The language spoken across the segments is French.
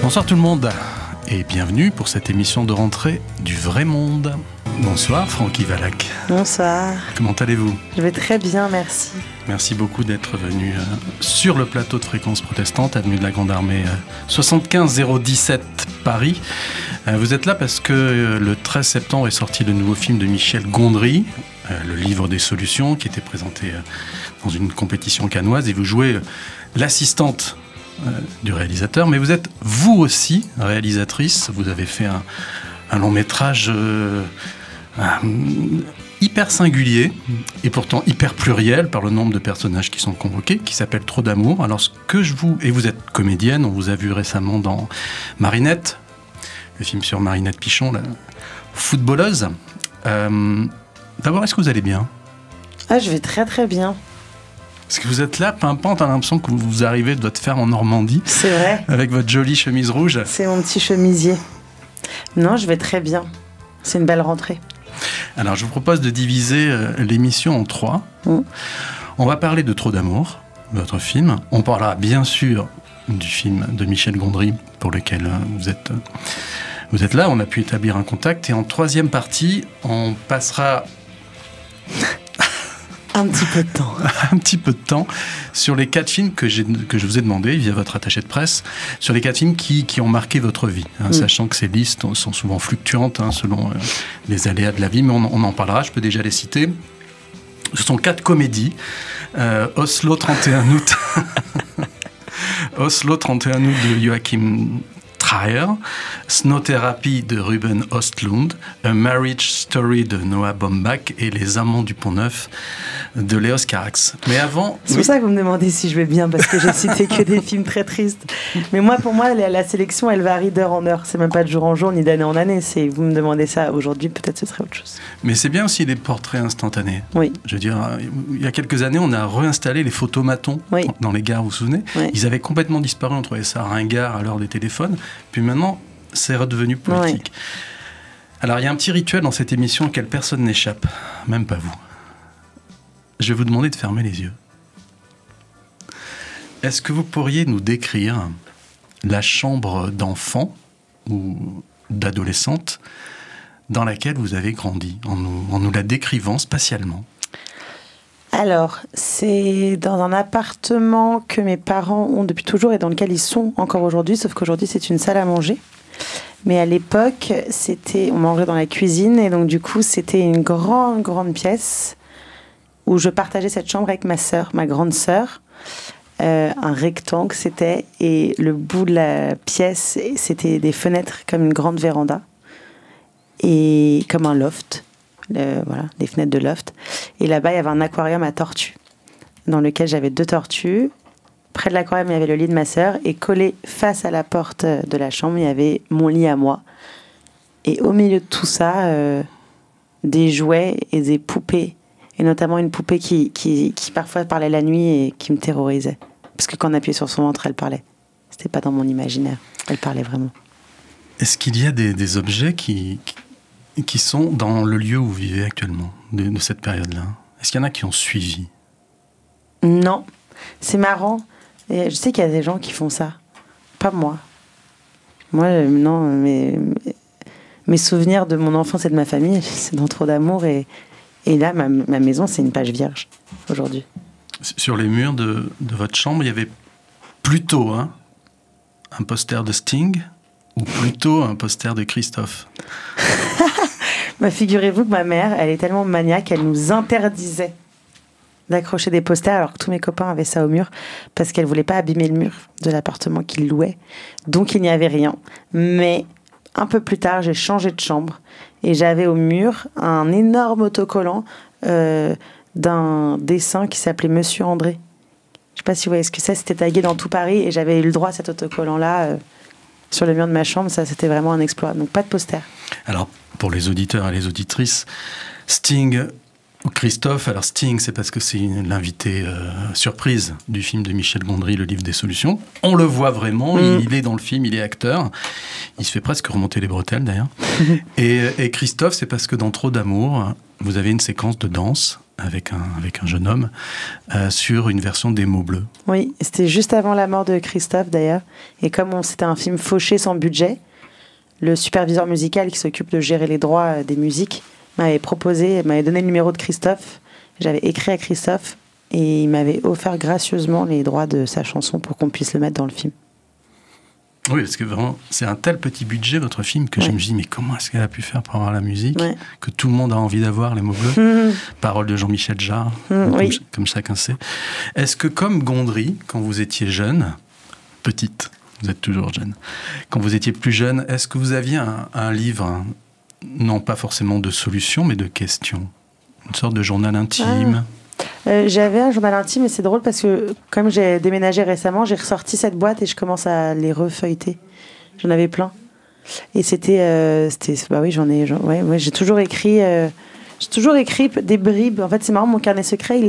Bonsoir tout le monde et bienvenue pour cette émission de rentrée du vrai monde. Bonsoir Francky Valac. Bonsoir. Comment allez-vous? Je vais très bien, merci. Merci beaucoup d'être venu sur le plateau de Fréquence Protestante, avenue de la Grande Armée 75 017 Paris. Vous êtes là parce que le 13 septembre est sorti le nouveau film de Michel Gondry, Le Livre des Solutions, qui était présenté dans une compétition cannoise, et vous jouez l'assistante du réalisateur, mais vous êtes vous aussi réalisatrice. Vous avez fait un long métrage hyper singulier et pourtant hyper pluriel par le nombre de personnages qui sont convoqués, qui s'appelle Trop d'amour. Alors et vous êtes comédienne, on vous a vu récemment dans Marinette, le film sur Marinette Pichon, la footballeuse. D'abord, est-ce que vous allez bien? Je vais très très bien. Parce que vous êtes là, pimpante, on a l'impression que vous arrivez de votre ferme en Normandie. C'est vrai. Avec votre jolie chemise rouge. C'est mon petit chemisier. Non, je vais très bien. C'est une belle rentrée. Alors, je vous propose de diviser l'émission en trois. On va parler de Trop d'amour, votre film. On parlera bien sûr du film de Michel Gondry, pour lequel vous êtes là. On a pu établir un contact. Et en troisième partie, on passera... Un petit peu de temps. Un petit peu de temps sur les 4 films que je vous ai demandé via votre attaché de presse, sur les 4 films qui ont marqué votre vie, sachant que ces listes sont souvent fluctuantes selon les aléas de la vie, mais on en parlera, je peux déjà les citer. Ce sont 4 comédies. Oslo 31 août. Oslo 31 août de Joachim Trier, Snow Therapy de Ruben Östlund, A Marriage Story de Noah Baumbach et Les Amants du Pont-Neuf de Léos Carax. Mais avant... C'est pour ça que vous me demandez si je vais bien, parce que j'ai cité que des films très tristes. Mais pour moi, la sélection, elle varie d'heure en heure. C'est même pas de jour en jour, ni d'année en année. Vous me demandez ça aujourd'hui, peut-être ce serait autre chose. Mais c'est bien aussi les portraits instantanés. Oui. Je veux dire, il y a quelques années, on a réinstallé les photomatons dans les gares, vous vous souvenez? Oui. Ils avaient complètement disparu, on trouvait ça ringard à l'heure des téléphones. Puis maintenant, c'est redevenu politique. Oui. Alors, il y a un petit rituel dans cette émission auquel personne n'échappe, même pas vous. Je vais vous demander de fermer les yeux. Est-ce que vous pourriez nous décrire la chambre d'enfant ou d'adolescente dans laquelle vous avez grandi, en nous la décrivant spatialement? Alors, c'est dans un appartement que mes parents ont depuis toujours et dans lequel ils sont encore aujourd'hui, sauf qu'aujourd'hui, c'est une salle à manger. Mais à l'époque, on mangeait dans la cuisine et donc du coup, c'était une grande pièce où je partageais cette chambre avec ma sœur, ma grande sœur. Un rectangle, c'était, et le bout de la pièce, c'était des fenêtres comme une grande véranda et comme un loft. Voilà, des fenêtres de loft. Et là-bas, il y avait un aquarium à tortues, dans lequel j'avais 2 tortues. Près de l'aquarium, il y avait le lit de ma sœur. Et collé face à la porte de la chambre, il y avait mon lit à moi. Et au milieu de tout ça, des jouets et des poupées. Et notamment une poupée qui parfois parlait la nuit et qui me terrorisait. Parce que quand on appuyait sur son ventre, elle parlait. C'était pas dans mon imaginaire. Elle parlait vraiment. Est-ce qu'il y a des objets qui sont dans le lieu où vous vivez actuellement, de cette période-là? Est-ce qu'il y en a qui ont suivi? Non. C'est marrant. Et je sais qu'il y a des gens qui font ça. Pas moi. Moi, non. Mes souvenirs de mon enfance et de ma famille, c'est dans Trop d'amour. Et là, ma maison, c'est une page vierge, aujourd'hui. Sur les murs de votre chambre, il y avait plutôt un poster de Sting ou plutôt un poster de Christophe? Figurez-vous que ma mère, elle est tellement maniaque, elle nous interdisait d'accrocher des posters alors que tous mes copains avaient ça au mur parce qu'elle voulait pas abîmer le mur de l'appartement qu'ils louaient. Donc il n'y avait rien. Mais un peu plus tard, j'ai changé de chambre et j'avais au mur un énorme autocollant d'un dessin qui s'appelait Monsieur André. Je sais pas si vous voyez ce que c'est, c'était tagué dans tout Paris et j'avais eu le droit à cet autocollant-là sur le mur de ma chambre. Ça, c'était vraiment un exploit. Donc pas de poster. Alors, pour les auditeurs et les auditrices, Sting ou Christophe, alors Sting, c'est parce que c'est l'invité surprise du film de Michel Gondry, Le Livre des Solutions. On le voit vraiment, il est dans le film, il est acteur. Il se fait presque remonter les bretelles, d'ailleurs. Et Christophe, c'est parce que dans Trop d'amour, vous avez une séquence de danse avec un jeune homme sur une version des mots bleus. Oui, c'était juste avant la mort de Christophe d'ailleurs. Et comme c'était un film fauché sans budget, le superviseur musical qui s'occupe de gérer les droits des musiques m'avait donné le numéro de Christophe. J'avais écrit à Christophe et il m'avait offert gracieusement les droits de sa chanson pour qu'on puisse le mettre dans le film. Oui, parce que vraiment, c'est un tel petit budget, votre film, que je me dis, mais comment est-ce qu'elle a pu faire pour avoir la musique que tout le monde a envie d'avoir, les mots bleus. Paroles de Jean-Michel Jarre, comme chacun sait. Est-ce que, comme Gondry, quand vous étiez jeune, petite, vous êtes toujours jeune, quand vous étiez plus jeune, est-ce que vous aviez un livre, non pas forcément de solutions, mais de questions? Une sorte de journal intime? J'avais un journal intime, et c'est drôle parce que comme j'ai déménagé récemment, j'ai ressorti cette boîte et je commence à les refeuilleter. J'en avais plein. Et bah oui, j'ai toujours écrit des bribes. En fait, c'est marrant, mon carnet secret,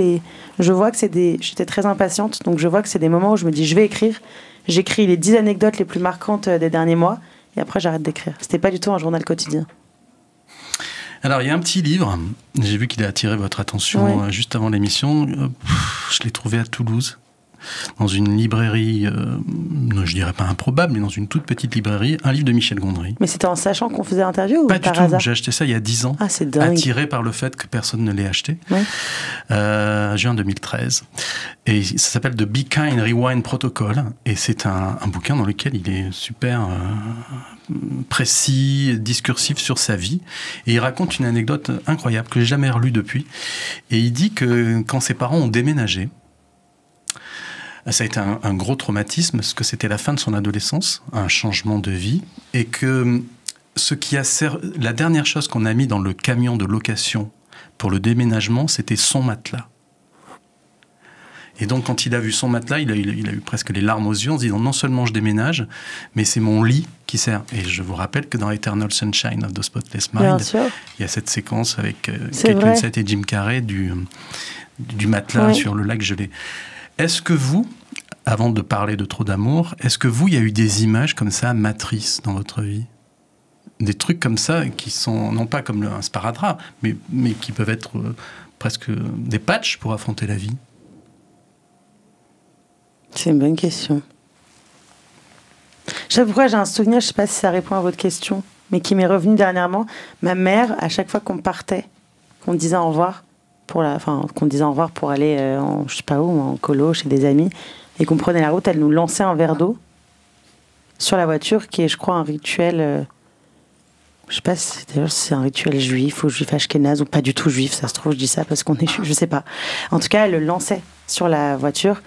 je vois que j'étais très impatiente, donc je vois que c'est des moments où je me dis, je vais écrire. J'écris les 10 anecdotes les plus marquantes des derniers mois, et après j'arrête d'écrire. C'était pas du tout un journal quotidien. Alors, il y a un petit livre, j'ai vu qu'il a attiré votre attention juste avant l'émission. Je l'ai trouvé à Toulouse, dans une librairie, je dirais pas improbable, mais dans une toute petite librairie, un livre de Michel Gondry. Mais c'était en sachant qu'on faisait l'interview ou pas du par tout. hasard? J'ai acheté ça il y a 10 ans, c'est dingue. Attiré par le fait que personne ne l'ait acheté, juin 2013. Et ça s'appelle The Be Kind Rewind Protocol, et c'est un bouquin dans lequel il est super précis, discursif sur sa vie, et il raconte une anecdote incroyable que j'ai jamais relue depuis. Et il dit que quand ses parents ont déménagé, ça a été un gros traumatisme, parce que c'était la fin de son adolescence, un changement de vie, et que la dernière chose qu'on a mis dans le camion de location pour le déménagement, c'était son matelas. Et donc, quand il a vu son matelas, il a eu presque les larmes aux yeux en se disant, non seulement je déménage, mais c'est mon lit qui sert. Et je vous rappelle que dans Eternal Sunshine of the Spotless Mind, il y a cette séquence avec Kate Winslet et Jim Carrey du matelas sur le lac gelé. Est-ce que vous, avant de parler de Trop d'amour, est-ce que vous, il y a eu des images comme ça, matrices dans votre vie? Des trucs comme ça qui sont, non pas comme un sparadrap, mais qui peuvent être presque des patchs pour affronter la vie? C'est une bonne question. Je sais pourquoi j'ai un souvenir, je ne sais pas si ça répond à votre question, mais qui m'est revenu dernièrement. Ma mère, à chaque fois qu'on partait, qu'on disait au revoir, qu'on disait au revoir pour aller je sais pas où, en colo, chez des amis, et qu'on prenait la route, elle nous lançait un verre d'eau sur la voiture, qui est, je crois, un rituel... je sais pas si c'est un rituel juif ou juif ashkénaze ou pas du tout juif, ça se trouve, je dis ça parce qu'on est juif, je sais pas. En tout cas, elle le lançait sur la voiture.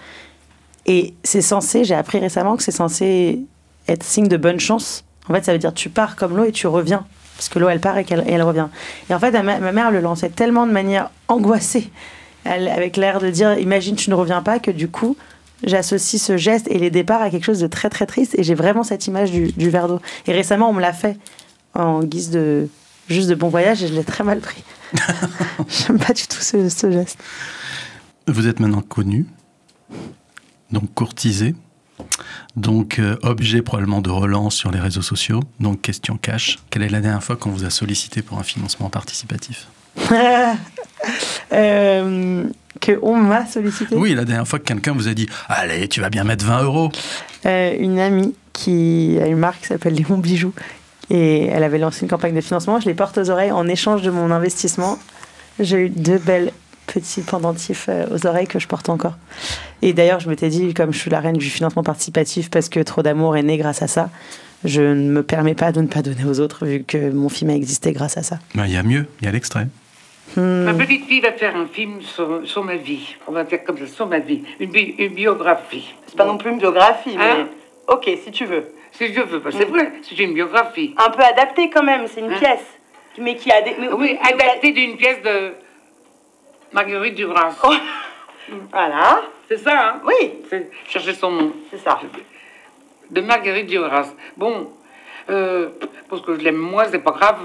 Et j'ai appris récemment que c'est censé être signe de bonne chance. En fait, ça veut dire tu pars comme l'eau et tu reviens. Parce que l'eau, elle part et elle revient. Et en fait, ma mère le lançait tellement de manière angoissée, avec l'air de dire, imagine, tu ne reviens pas, que du coup, j'associe ce geste et les départs à quelque chose de très, très triste. Et j'ai vraiment cette image du verre d'eau. Et récemment, on me l'a fait en guise juste de bon voyage et je l'ai très mal pris. J'aime pas du tout ce geste. Vous êtes maintenant connu, donc courtisé, donc objet probablement de relance sur les réseaux sociaux, donc question cash. Quelle est la dernière fois qu'on vous a sollicité pour un financement participatif? Que on m'a sollicité? Oui, la dernière fois que quelqu'un vous a dit « Allez, tu vas bien mettre 20 €. Une amie qui a une marque qui s'appelle Léon Bijoux, et elle avait lancé une campagne de financement. Je les porte aux oreilles en échange de mon investissement. J'ai eu 2 belles petits pendentifs aux oreilles que je porte encore. Et d'ailleurs, je m'étais dit, comme je suis la reine du financement participatif, parce que Trop d'amour est né grâce à ça, je ne me permets pas de ne pas donner aux autres, vu que mon film a existé grâce à ça. Il y a mieux, il y a l'extrait. Ma petite fille va faire un film sur ma vie. On va faire comme ça, sur ma vie. Une biographie. C'est pas non plus une biographie, mais... Ok, si tu veux. Si je veux, c'est vrai, c'est une biographie. Un peu adaptée quand même, c'est une pièce. Mais qui a oui, adaptée d'une pièce de Marguerite Duras. Oh. Voilà. C'est ça, hein? Oui. Cherchez son nom. C'est ça. De Marguerite Duras. Bon, parce que je l'aime moi, c'est pas grave.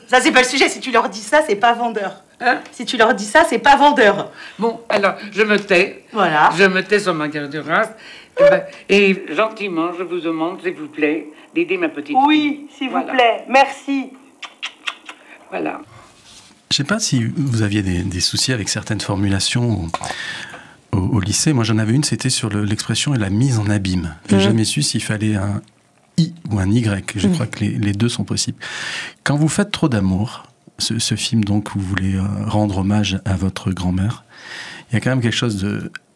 Ça, c'est pas le sujet. Si tu leur dis ça, c'est pas vendeur. Hein? Si tu leur dis ça, c'est pas vendeur. Bon, alors, je me tais. Voilà. Je me tais sur Marguerite Duras. Et gentiment, je vous demande, s'il vous plaît, d'aider ma petite fille. Oui, s'il vous plaît. Merci. Voilà. Je ne sais pas si vous aviez des soucis avec certaines formulations au lycée. Moi, j'en avais une, c'était sur l'expression et la mise en abîme. Je n'ai jamais su s'il fallait un I ou un Y. Je crois que les deux sont possibles. Quand vous faites Trop d'amour, ce film donc où vous voulez rendre hommage à votre grand-mère, il y a quand même quelque chose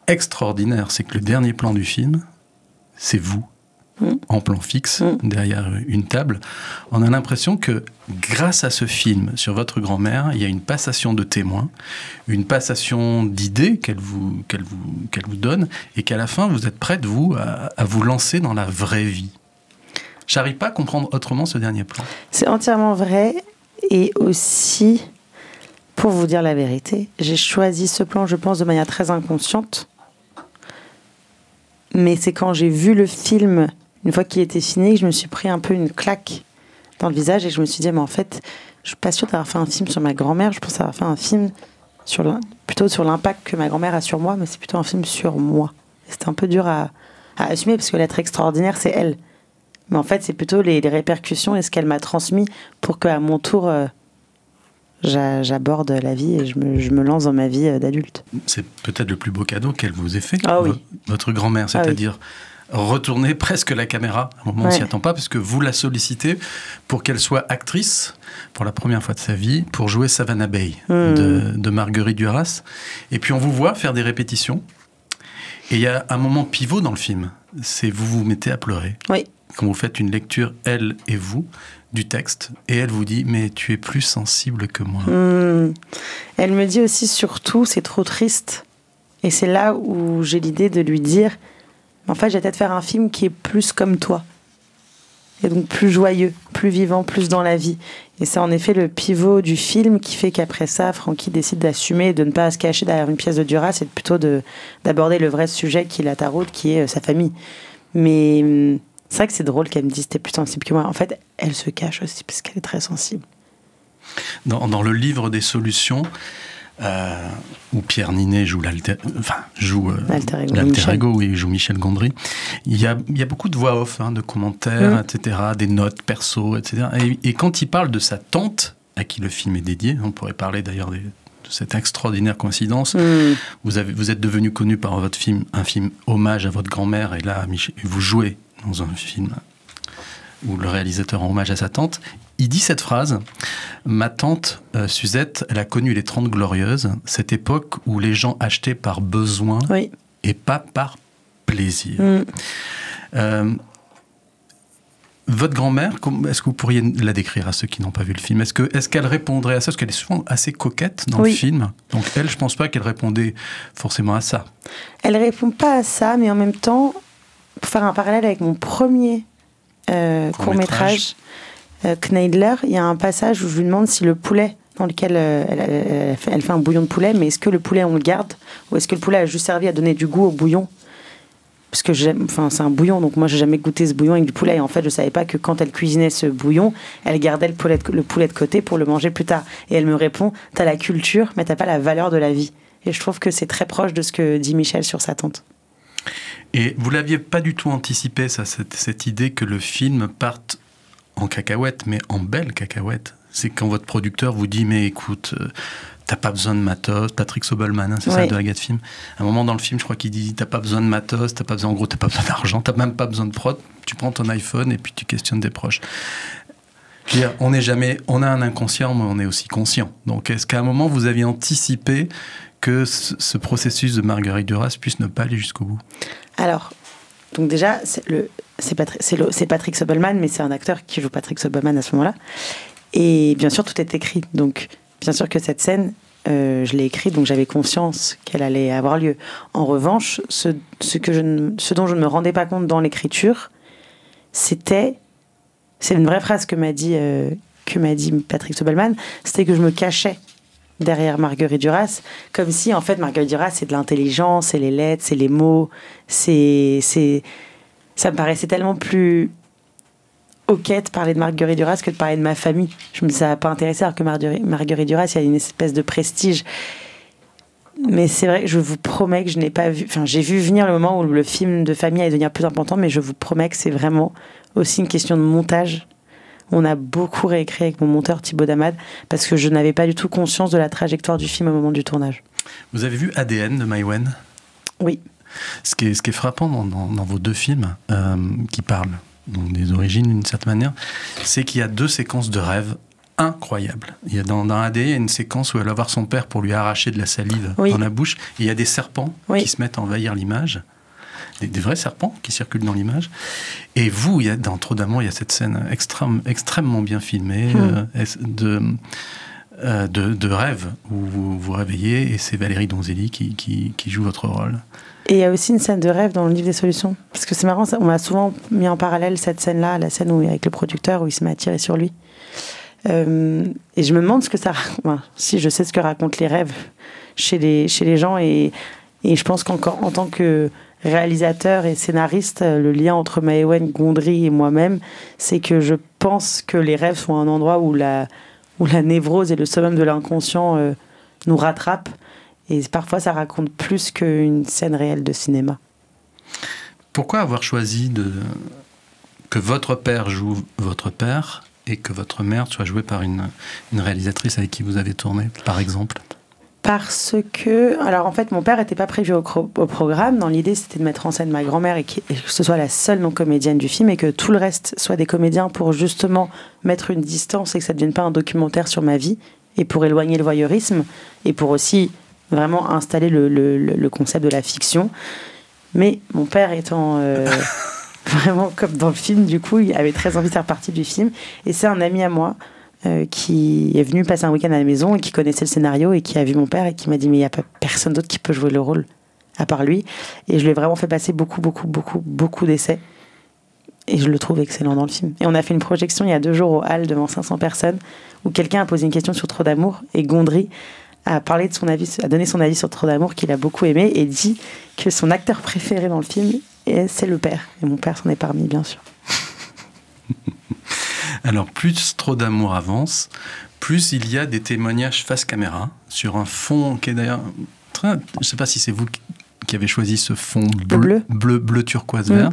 d'extraordinaire. C'est que le dernier plan du film, c'est vous, en plan fixe, derrière une table. On a l'impression que grâce à ce film sur votre grand-mère, il y a une passation de témoins, une passation d'idées qu'elle vous donne, et qu'à la fin, vous êtes prête, vous, à vous lancer dans la vraie vie. J'arrive pas à comprendre autrement ce dernier plan. C'est entièrement vrai, et aussi, pour vous dire la vérité, j'ai choisi ce plan, je pense, de manière très inconsciente. Mais c'est quand j'ai vu le film, une fois qu'il était fini, que je me suis pris un peu une claque dans le visage et je me suis dit, mais en fait, je suis pas sûre d'avoir fait un film sur ma grand-mère, je pense avoir fait un film plutôt sur l'impact que ma grand-mère a sur moi, mais c'est plutôt un film sur moi. C'était un peu dur à assumer parce que l'être extraordinaire, c'est elle. Mais en fait, c'est plutôt les répercussions et ce qu'elle m'a transmis pour qu'à mon tour, j'aborde la vie et je me lance dans ma vie d'adulte. C'est peut-être le plus beau cadeau qu'elle vous ait fait, oui. Votre grand-mère, c'est-à-dire retourner presque la caméra, à un moment où on s'y attend pas, parce que vous la sollicitez pour qu'elle soit actrice, pour la première fois de sa vie, pour jouer Savannah Bay de Marguerite Duras. Et puis on vous voit faire des répétitions, et il y a un moment pivot dans le film, c'est vous mettez à pleurer. Oui. Quand vous faites une lecture, elle et vous, du texte, et elle vous dit « mais tu es plus sensible que moi ». Elle me dit aussi surtout « c'est trop triste ». Et c'est là où j'ai l'idée de lui dire « en fait, j'ai peut-être faire un film qui est plus comme toi ». Et donc plus joyeux, plus vivant, plus dans la vie. Et c'est en effet le pivot du film qui fait qu'après ça, Francky décide d'assumer, de ne pas se cacher derrière une pièce de Duras, et plutôt d'aborder le vrai sujet qui la taraude, qui est sa famille. Mais c'est vrai que c'est drôle qu'elle me dise t'es plus sensible que moi. En fait, elle se cache aussi parce qu'elle est très sensible. Dans le livre des solutions, où Pierre Ninet joue l'alter ego, il joue Michel Gondry, il y a beaucoup de voix off, de commentaires, etc., des notes perso, etc. Et quand il parle de sa tante, à qui le film est dédié, on pourrait parler d'ailleurs de cette extraordinaire coïncidence. Vous êtes devenu connu par votre film, un film hommage à votre grand-mère, et là, vous jouez dans un film où le réalisateur rend hommage à sa tante. Il dit cette phrase: ma tante Suzette, elle a connu les 30 Glorieuses, cette époque où les gens achetaient par besoin et pas par plaisir. Votre grand-mère, est-ce que vous pourriez la décrire à ceux qui n'ont pas vu le film? Est-ce qu'elle répondrait à ça? Parce qu'elle est souvent assez coquette dans le film. Donc elle, je pense pas qu'elle répondait forcément à ça. Elle répond pas à ça, mais en même temps, pour faire un parallèle avec mon premier court-métrage, Kneidler, il y a un passage où je lui demande si le poulet dans lequel elle fait un bouillon de poulet, mais est-ce que le poulet on le garde ou est-ce que le poulet a juste servi à donner du goût au bouillon? Parce que c'est un bouillon, donc moi j'ai jamais goûté ce bouillon avec du poulet, et en fait je savais pas que quand elle cuisinait ce bouillon, elle gardait le poulet de côté pour le manger plus tard. Et elle me répond, t'as la culture mais t'as pas la valeur de la vie. Et je trouve que c'est très proche de ce que dit Michel sur sa tante. Et vous l'aviez pas du tout anticipé, ça, cette idée que le film parte en cacahuète, mais en belle cacahuète. C'est quand votre producteur vous dit, mais écoute, t'as pas besoin de matos, Patrick Sobelman, c'est ça, de Agathe Film. À un moment dans le film, je crois qu'il dit, t'as pas besoin de matos, t'as pas besoin d'argent, t'as même pas besoin de prod, tu prends ton iPhone et puis tu questionnes tes proches. Je veux dire, on a un inconscient, mais on est aussi conscient. Donc, est-ce qu'à un moment, vous aviez anticipé que ce processus de Marguerite Duras puisse ne pas aller jusqu'au bout? Alors, donc déjà, c'est Patrick Sobelman, mais c'est un acteur qui joue Patrick Sobelman à ce moment-là. Et bien sûr, tout est écrit. Donc, bien sûr que cette scène, je l'ai écrite, donc j'avais conscience qu'elle allait avoir lieu. En revanche, ce dont je ne me rendais pas compte dans l'écriture, c'est une vraie phrase que m'a dit Patrick Sobelman, c'était que je me cachais derrière Marguerite Duras, comme si, en fait, Marguerite Duras, c'est de l'intelligence, c'est les lettres, c'est les mots, ça me paraissait tellement plus ok de parler de Marguerite Duras que de parler de ma famille. Je me dis, ça n'a pas intéressé, alors que Marguerite Duras, il y a une espèce de prestige. Mais c'est vrai que je vous promets que je n'ai pas vu... Enfin, j'ai vu venir le moment où le film de famille allait devenir plus important, mais je vous promets que c'est vraiment aussi une question de montage, On a beaucoup réécrit avec mon monteur Thibaut Damad parce que je n'avais pas du tout conscience de la trajectoire du film au moment du tournage. Vous avez vu ADN de Maïwenn ? Oui. Ce qui est frappant dans vos deux films, qui parlent donc des origines d'une certaine manière, c'est qu'il y a 2 séquences de rêve incroyables. Il y a dans AD, il y a une séquence où elle va voir son père pour lui arracher de la salive dans la bouche. Et il y a des serpents qui se mettent à envahir l'image. Des vrais serpents qui circulent dans l'image. Et vous, dans Trop d'amour, il y a cette scène extrêmement bien filmée de rêve où vous vous réveillez et c'est Valérie Donzelli qui joue votre rôle. Et il y a aussi une scène de rêve dans le livre des solutions. Parce que c'est marrant, on m'a souvent mis en parallèle cette scène-là, la scène avec le producteur où il se met à tirer sur lui. Et je me demande ce que ça raconte. Enfin, si je sais ce que racontent les rêves chez les gens. Et je pense qu'encore en tant que réalisateur et scénariste, le lien entre Maïwenn, Gondry et moi-même, c'est que je pense que les rêves sont un endroit où la névrose et le summum de l'inconscient nous rattrapent. Et parfois, ça raconte plus qu'une scène réelle de cinéma. Pourquoi avoir choisi que votre père joue votre père et que votre mère soit jouée par une réalisatrice avec qui vous avez tourné, par exemple ? Parce que... Alors, en fait, mon père n'était pas prévu au programme. Dans l'idée, c'était de mettre en scène ma grand-mère et que ce soit la seule non-comédienne du film et que tout le reste soit des comédiens pour justement mettre une distance et que ça ne devienne pas un documentaire sur ma vie et pour éloigner le voyeurisme et pour aussi... vraiment installer le concept de la fiction. Mais mon père étant vraiment comme dans le film, du coup, il avait très envie de faire partie du film. Et c'est un ami à moi qui est venu passer un week-end à la maison et qui connaissait le scénario et qui a vu mon père et qui m'a dit « Mais il n'y a pas personne d'autre qui peut jouer le rôle à part lui. » Et je lui ai vraiment fait passer beaucoup d'essais. Et je le trouve excellent dans le film. Et on a fait une projection il y a 2 jours au Hall devant 500 personnes où quelqu'un a posé une question sur Trop d'amour et Gondry a parlé de son avis, a donné son avis sur Trop d'amour qu'il a beaucoup aimé et dit que son acteur préféré dans le film, c'est le père. Et mon père s'en est parmi, bien sûr. Alors, plus Trop d'amour avance, plus il y a des témoignages face caméra sur un fond qui est d'ailleurs très... Je ne sais pas si c'est vous qui avez choisi ce fond bleu turquoise vert.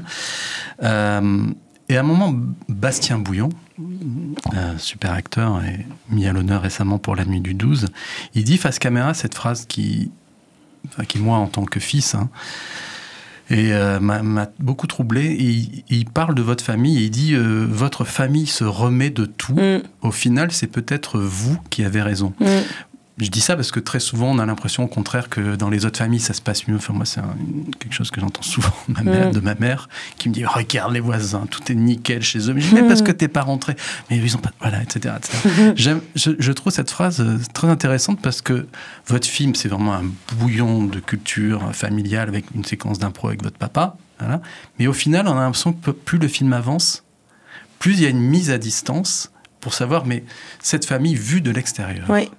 Et à un moment, Bastien Bouillon, super acteur et mis à l'honneur récemment pour La Nuit du 12, il dit face caméra cette phrase qui moi, en tant que fils, m'a beaucoup troublé. Et il parle de votre famille et il dit votre famille se remet de tout. Au final, c'est peut-être vous qui avez raison. Je dis ça parce que très souvent, on a l'impression, au contraire, que dans les autres familles, ça se passe mieux. Enfin, moi, c'est quelque chose que j'entends souvent de ma mère, qui me dit « Regarde les voisins, tout est nickel chez eux. » Mais je dis « Mais parce que t'es pas rentré. » Mais ils ont pas... Voilà, etc. Je trouve cette phrase très intéressante parce que votre film, c'est vraiment un bouillon de culture familiale avec une séquence d'impro avec votre papa. Voilà. Mais au final, on a l'impression que plus le film avance, plus il y a une mise à distance pour savoir, mais cette famille vue de l'extérieur. Oui.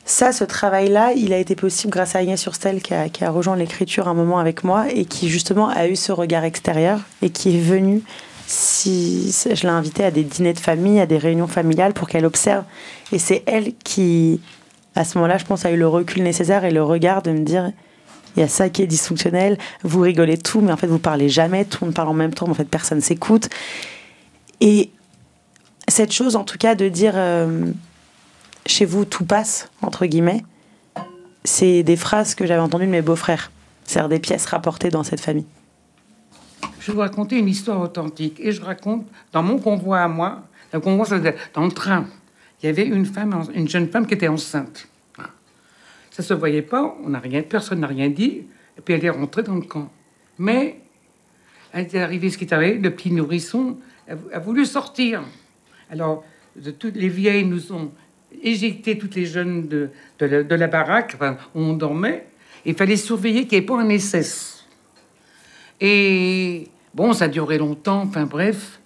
Ça, ce travail-là, il a été possible grâce à Agnès Surstel qui a rejoint l'écriture un moment avec moi et qui justement a eu ce regard extérieur et qui est venue, je l'ai invitée à des dîners de famille, à des réunions familiales pour qu'elle observe. Et c'est elle qui, à ce moment-là, je pense, a eu le recul nécessaire et le regard de me dire il y a ça qui est dysfonctionnel, vous rigolez tout, mais en fait vous parlez jamais, tout le monde parle en même temps, mais en fait personne s'écoute. Et cette chose, en tout cas, de dire... chez vous, tout passe, entre guillemets, c'est des phrases que j'avais entendues de mes beaux-frères. C'est-à-dire des pièces rapportées dans cette famille. Je vais vous raconter une histoire authentique. Et je raconte, dans mon convoi à moi, le convoi, dans le train, il y avait une jeune femme qui était enceinte. Ça ne se voyait pas, personne n'a rien dit, et puis elle est rentrée dans le camp. Mais, elle était arrivée, ce qui est arrivé, le petit nourrisson a voulu sortir. Alors, toutes les vieilles nous ont éjecté toutes les jeunes de la baraque, enfin, où on dormait. Il fallait surveiller qu'il n'y ait pas un SS. Et bon, ça a duré longtemps, enfin bref.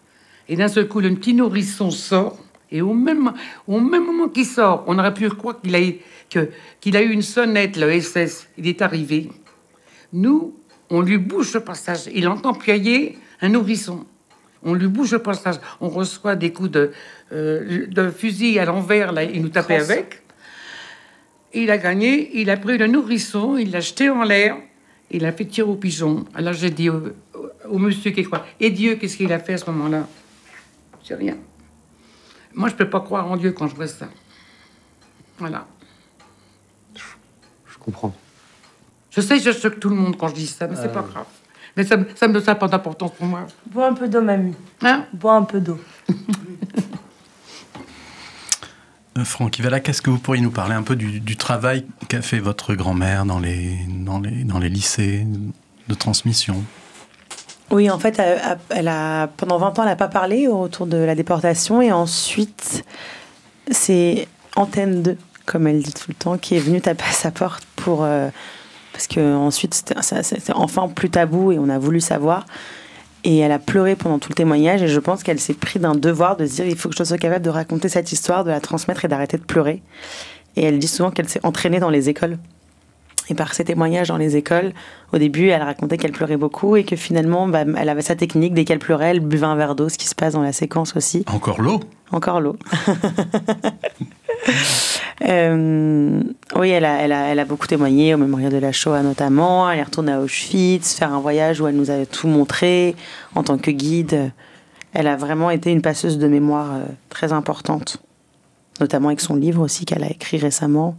Et d'un seul coup, le petit nourrisson sort. Et au même moment qu'il sort, on aurait pu croire qu'il a eu une sonnette, le SS. Il est arrivé. Nous, on lui bouche le passage. Il entend pioyer un nourrisson. On lui bouge le passage. On reçoit des coups de fusil à l'envers. Là, il nous tapait avec. Il a gagné. Il a pris le nourrisson. Il l'a jeté en l'air. Il a fait tirer au pigeon. Alors j'ai dit au monsieur qui croit. Et Dieu, qu'est-ce qu'il a fait à ce moment-là? J'ai rien. Moi, je peux pas croire en Dieu quand je vois ça. Voilà. Je comprends. Je sais que je choque tout le monde quand je dis ça, mais c'est pas grave. Mais ça n'a pas d'importance pour moi. Bois un peu d'eau, mamie. Hein? Bois un peu d'eau. Franck Yvala, est-ce que vous pourriez nous parler un peu du travail qu'a fait votre grand-mère dans les lycées de transmission? Oui, en fait, pendant 20 ans, elle n'a pas parlé autour de la déportation. Et ensuite, c'est Antenne 2, comme elle dit tout le temps, qui est venue taper à sa porte pour... parce qu'ensuite, c'était enfin plus tabou et on a voulu savoir. Et elle a pleuré pendant tout le témoignage. Et je pense qu'elle s'est pris d'un devoir de se dire il faut que je sois capable de raconter cette histoire, de la transmettre et d'arrêter de pleurer. Et elle dit souvent qu'elle s'est entraînée dans les écoles. Et par ses témoignages dans les écoles, au début, elle racontait qu'elle pleurait beaucoup et que finalement, elle avait sa technique. Dès qu'elle pleurait, elle buvait un verre d'eau, ce qui se passe dans la séquence aussi. Encore l'eau? Encore l'eau. Oui, elle a beaucoup témoigné au mémorial de la Shoah notamment. Elle est retournée à Auschwitz, faire un voyage où elle nous a tout montré en tant que guide. Elle a vraiment été une passeuse de mémoire très importante, notamment avec son livre aussi qu'elle a écrit récemment.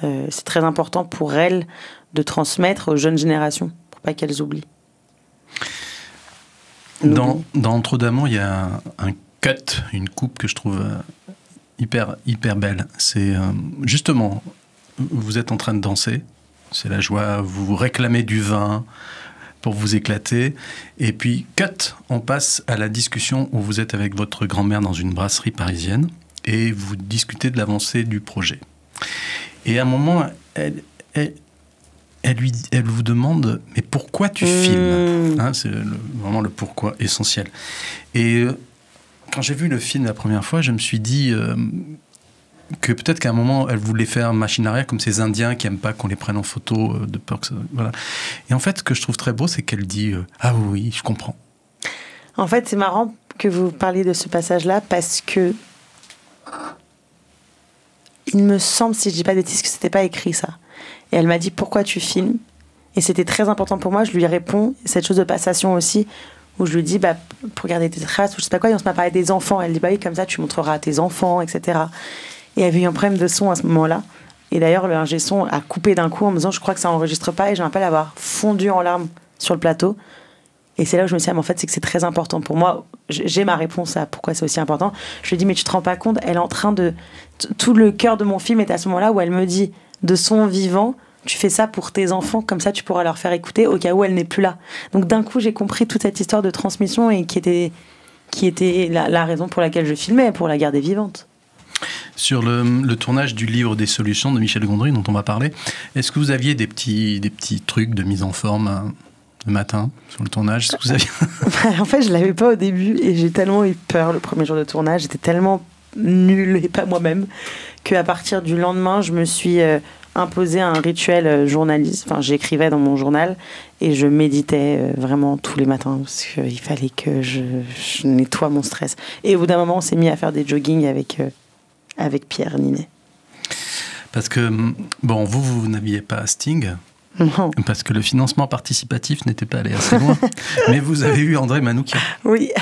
C'est très important pour elle de transmettre aux jeunes générations, pour pas qu'elles oublient. Dans Entre d'amants, il y a un cut, une coupe que je trouve hyper belle. C'est justement, vous êtes en train de danser, c'est la joie, vous réclamez du vin pour vous éclater, et puis cut, on passe à la discussion où vous êtes avec votre grand-mère dans une brasserie parisienne et vous discutez de l'avancée du projet. Et à un moment, elle vous demande « Mais pourquoi tu filmes ?» C'est vraiment le pourquoi essentiel. Et quand j'ai vu le film la première fois, je me suis dit que peut-être qu'à un moment, elle voulait faire machine arrière, comme ces Indiens qui n'aiment pas qu'on les prenne en photo, de peur que ça... Voilà. Et en fait, ce que je trouve très beau, c'est qu'elle dit « Ah oui, je comprends ». En fait, c'est marrant que vous parliez de ce passage-là, parce que il me semble, si je dis pas de bêtises, que c'était pas écrit ça. Et elle m'a dit pourquoi tu filmes. Et c'était très important pour moi. Je lui réponds cette chose de passation aussi, où je lui dis pour garder tes traces ou je sais pas quoi. Et on se m'a parlé des enfants. Elle dit oui, comme ça tu montreras à tes enfants, etc. Et il y avait eu un problème de son à ce moment-là. Et d'ailleurs le ingé son a coupé d'un coup en me disant je crois que ça enregistre pas. Et je me rappelle avoir fondu en larmes sur le plateau. Et c'est là où je me suis dit, mais en fait, c'est que c'est très important pour moi. J'ai ma réponse à pourquoi c'est aussi important. Je lui dis, mais tu te rends pas compte, elle est en train de... Tout le cœur de mon film est à ce moment-là où elle me dit, de son vivant, tu fais ça pour tes enfants, comme ça tu pourras leur faire écouter au cas où elle n'est plus là. Donc d'un coup, j'ai compris toute cette histoire de transmission et qui était la raison pour laquelle je filmais, pour la garder vivante. Sur le tournage du livre des solutions de Michel Gondry, dont on va parler, est-ce que vous aviez des petits trucs de mise en forme le matin, sur le tournage? Est-ce que vous aviez... En fait, je l'avais pas au début et j'ai tellement eu peur le premier jour de tournage. J'étais tellement nulle et pas moi-même qu'à partir du lendemain, je me suis imposé un rituel journaliste. Enfin, j'écrivais dans mon journal et je méditais vraiment tous les matins parce qu'il fallait que je nettoie mon stress. Et au bout d'un moment, on s'est mis à faire des joggings avec Pierre Ninet. Parce que, bon, vous n'aviez pas Sting. Non. Parce que le financement participatif n'était pas allé assez loin. Mais vous avez eu André Manoukian. Oui.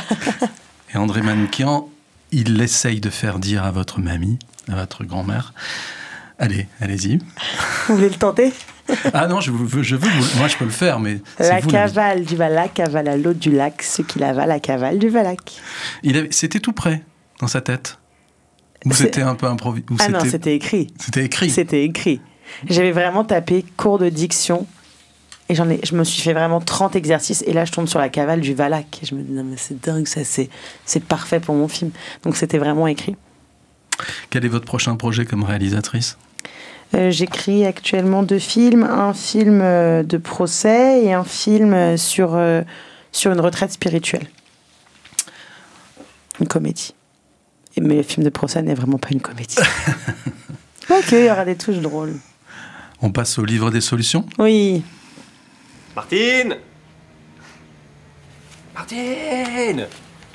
Et André Manoukian, il essaye de faire dire à votre mamie, à votre grand-mère, allez-y. Vous voulez le tenter? Ah non, je veux, moi je peux le faire, mais la cavale du Valac avale à l'eau du lac, ceux qui l'avalent la cavale du Valac. C'était tout prêt dans sa tête? Ou c'était un peu improvisé? Ah non, c'était écrit. C'était écrit? C'était écrit. J'avais vraiment tapé cours de diction et je me suis fait vraiment 30 exercices et là je tombe sur la cavale du Valac et je me dis non mais c'est dingue, ça c'est parfait pour mon film. Donc c'était vraiment écrit. Quel est votre prochain projet comme réalisatrice? J'écris actuellement 2 films, un film de procès et un film sur une retraite spirituelle. Une comédie. Mais le film de procès n'est vraiment pas une comédie. Ok, il y aura des touches drôles. On passe au livre des solutions? Oui. Martine! Martine!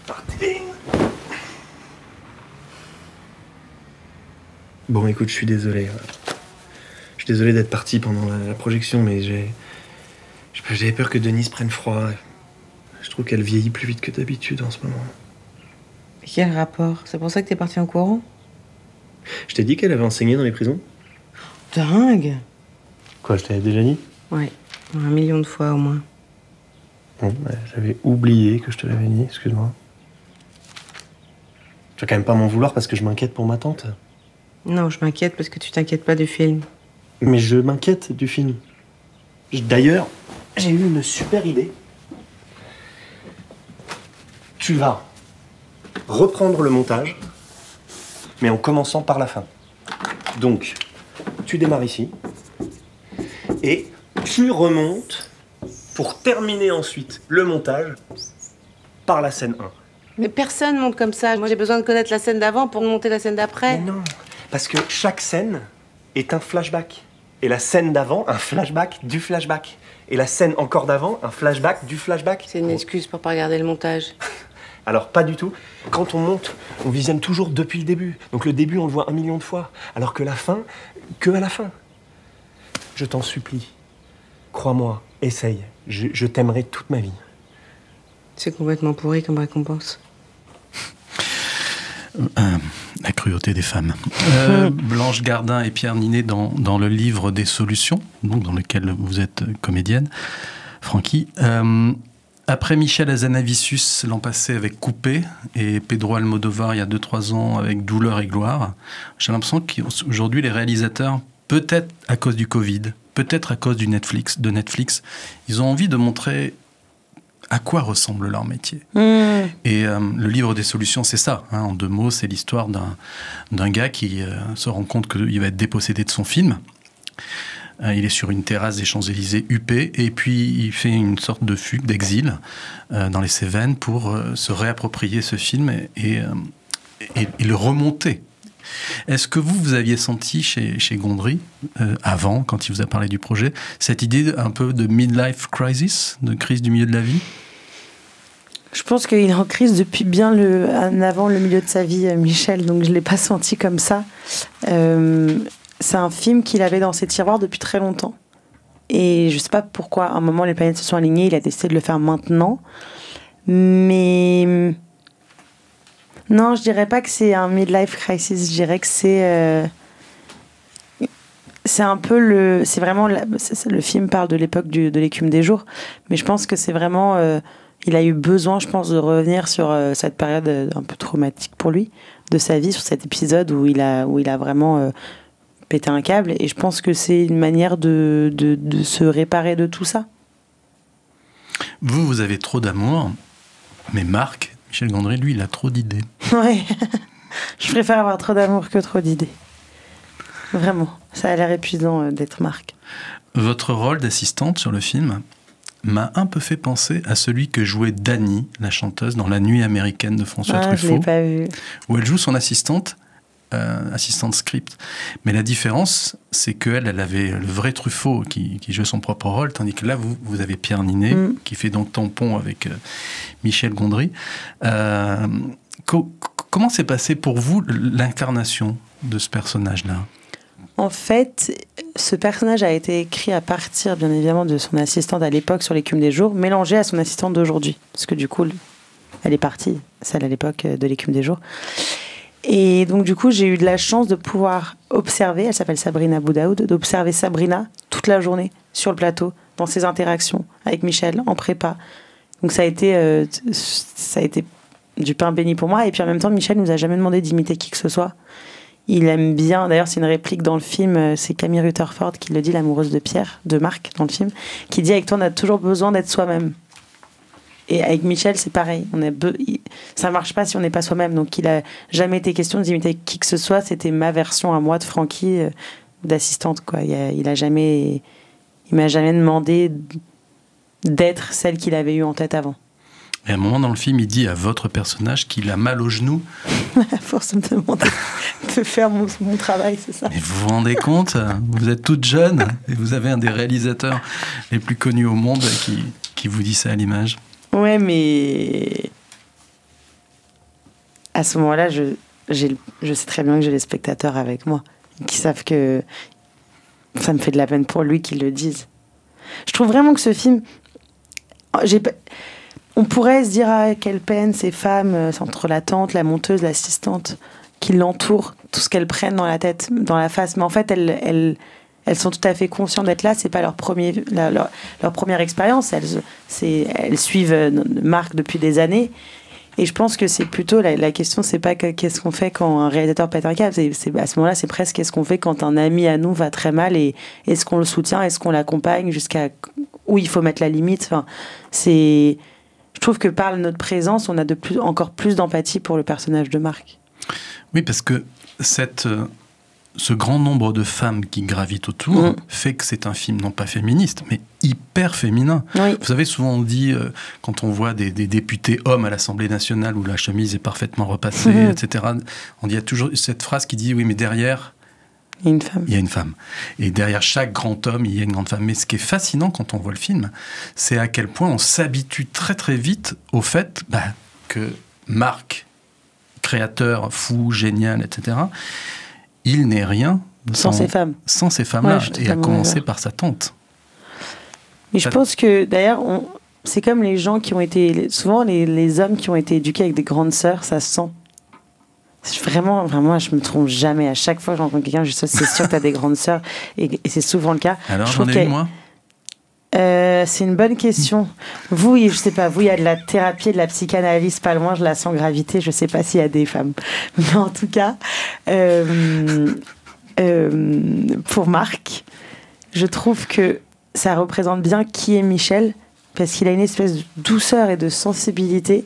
Martine! Bon, écoute, je suis désolé. Je suis désolé d'être parti pendant la projection, mais j'avais peur que Denise prenne froid. Je trouve qu'elle vieillit plus vite que d'habitude en ce moment. Mais Quel rapport? C'est pour ça que t'es parti en courant? Je t'ai dit qu'elle avait enseigné dans les prisons? Dingue! Quoi, je t'avais déjà dit? Ouais, 1 million de fois au moins. Bon, j'avais oublié que je te l'avais dit, excuse-moi. Tu vas quand même pas m'en vouloir parce que je m'inquiète pour ma tante. Non, je m'inquiète parce que tu t'inquiètes pas du film. Mais je m'inquiète du film. D'ailleurs, j'ai eu une super idée. Tu vas reprendre le montage, mais en commençant par la fin. Donc, tu démarres ici, et tu remontes pour terminer ensuite le montage par la scène 1. Mais personne monte comme ça. Moi, j'ai besoin de connaître la scène d'avant pour monter la scène d'après. Mais non, parce que chaque scène est un flashback. Et la scène d'avant, un flashback du flashback. Et la scène encore d'avant, un flashback du flashback. C'est une excuse pour pas regarder le montage. Alors, pas du tout. Quand on monte, on visionne toujours depuis le début. Donc le début, on le voit 1 million de fois. Alors que la fin, que à la fin. Je t'en supplie. Crois-moi, essaye. Je t'aimerai toute ma vie. C'est complètement pourri comme récompense. La cruauté des femmes. Blanche Gardin et Pierre Ninet dans le livre des solutions, donc dans lequel vous êtes comédienne, Francky. Après Michel Hazanavicius l'an passé avec Coupé et Pedro Almodovar il y a 2-3 ans avec Douleur et gloire, j'ai l'impression qu'aujourd'hui les réalisateurs, peut-être à cause du Covid, peut-être à cause de Netflix, ils ont envie de montrer à quoi ressemble leur métier. Et le livre des solutions, c'est ça. Hein, en 2 mots, c'est l'histoire d'un gars qui se rend compte qu'il va être dépossédé de son film. Il est sur une terrasse des Champs-Élysées huppée, et puis il fait une sorte de fugue, d'exil dans les Cévennes pour se réapproprier ce film et le remonter. Est-ce que vous aviez senti chez Gondry, avant, quand il vous a parlé du projet, cette idée un peu de midlife crisis, de crise du milieu de la vie? Je pense qu'il est en crise depuis bien avant le milieu de sa vie, Michel, donc je ne l'ai pas senti comme ça. C'est un film qu'il avait dans ses tiroirs depuis très longtemps. Et je ne sais pas pourquoi, à un moment, les planètes se sont alignées, il a décidé de le faire maintenant. Mais... non, je dirais pas que c'est un midlife crisis. Je dirais que c'est un peu c'est vraiment le film parle de l'époque de l'écume des jours, mais je pense que c'est vraiment il a eu besoin, je pense, de revenir sur cette période un peu traumatique pour lui de sa vie, sur cet épisode où il a vraiment pété un câble, et je pense que c'est une manière de se réparer de tout ça. Vous avez trop d'amour, mais Michel Gondry, lui, il a trop d'idées. Ouais, je préfère avoir trop d'amour que trop d'idées. Vraiment, ça a l'air épuisant d'être Marc. Votre rôle d'assistante sur le film m'a un peu fait penser à celui que jouait Dany, la chanteuse, dans La Nuit américaine de François Truffaut. Je l'ai pas vu. Où elle joue son assistante script. Mais la différence, c'est qu'elle avait le vrai Truffaut qui joue son propre rôle, tandis que là, vous avez Pierre Ninet, qui fait donc tampon avec Michel Gondry. Comment s'est passé pour vous l'incarnation de ce personnage-là? En fait, ce personnage a été écrit à partir, bien évidemment, de son assistante à l'époque sur l'écume des jours, mélangé à son assistante d'aujourd'hui. Parce que du coup, elle est partie, celle à l'époque de l'écume des jours. Et donc, du coup, j'ai eu de la chance de pouvoir observer, elle s'appelle Sabrina Boudaoud, d'observer Sabrina toute la journée sur le plateau, dans ses interactions avec Michel, en prépa. Donc, ça a été du pain béni pour moi. Et puis, en même temps, Michel ne nous a jamais demandé d'imiter qui que ce soit. Il aime bien, d'ailleurs c'est une réplique dans le film, c'est Camille Rutherford qui le dit, l'amoureuse de Marc dans le film, qui dit avec toi on a toujours besoin d'être soi-même. Et avec Michel c'est pareil, ça marche pas si on n'est pas soi-même, donc il a jamais été question d'imiter qui que ce soit, c'était ma version à moi de Francky, d'assistante quoi. Il m'a jamais demandé d'être celle qu'il avait eue en tête avant. Et à un moment dans le film, il dit à votre personnage qu'il a mal au genou. À force de me demander de faire mon travail, c'est ça. Mais vous vous rendez compte, vous êtes toute jeune et vous avez un des réalisateurs les plus connus au monde qui vous dit ça à l'image. Ouais, mais à ce moment-là, je sais très bien que j'ai les spectateurs avec moi qui savent que ça me fait de la peine pour lui qu'ils le disent. Je trouve vraiment que ce film... On pourrait se dire, ah, quelle peine ces femmes, entre la tante, la monteuse, l'assistante, qui l'entourent, tout ce qu'elles prennent dans la tête, dans la face. Mais en fait, elles sont tout à fait conscientes d'être là. C'est pas leur première expérience. Elles suivent Marc depuis des années. Et je pense que c'est plutôt la question, c'est pas qu'est-ce qu'on fait quand un réalisateur pète un câble. À ce moment-là, c'est presque qu'est-ce qu'on fait quand un ami à nous va très mal et est-ce qu'on le soutient, est-ce qu'on l'accompagne jusqu'à où il faut mettre la limite. Enfin, je trouve que par notre présence, on a encore plus d'empathie pour le personnage de Marc. Oui, parce que ce grand nombre de femmes qui gravitent autour fait que c'est un film non pas féministe, mais hyper féminin. Oui. Vous savez, souvent on dit, quand on voit des députés hommes à l'Assemblée nationale où la chemise est parfaitement repassée, etc., on dit, il y a toujours cette phrase qui dit, oui, mais derrière, il y a une femme. Il y a une femme. Et derrière chaque grand homme, il y a une grande femme. Mais ce qui est fascinant quand on voit le film, c'est à quel point on s'habitue très très vite au fait que Marc, créateur, fou, génial, etc., il n'est rien sans ces femmes. Sans ces femmes-là, Ouais, et à commencer par sa tante. Mais je pense que, d'ailleurs, c'est comme les gens qui ont été... Souvent, les hommes qui ont été éduqués avec des grandes sœurs, ça se sent. Vraiment, je me trompe jamais. À chaque fois que j'entends quelqu'un, je sais, c'est sûr que tu as des grandes sœurs. Et c'est souvent le cas. Alors, j'en ai une, moi c'est une bonne question. Vous, je sais pas, vous, il y a de la thérapie et de la psychanalyse pas loin, je la sens gravité, je sais pas s'il y a des femmes. Mais en tout cas, pour Marc, je trouve que ça représente bien qui est Michel, parce qu'il a une espèce de douceur et de sensibilité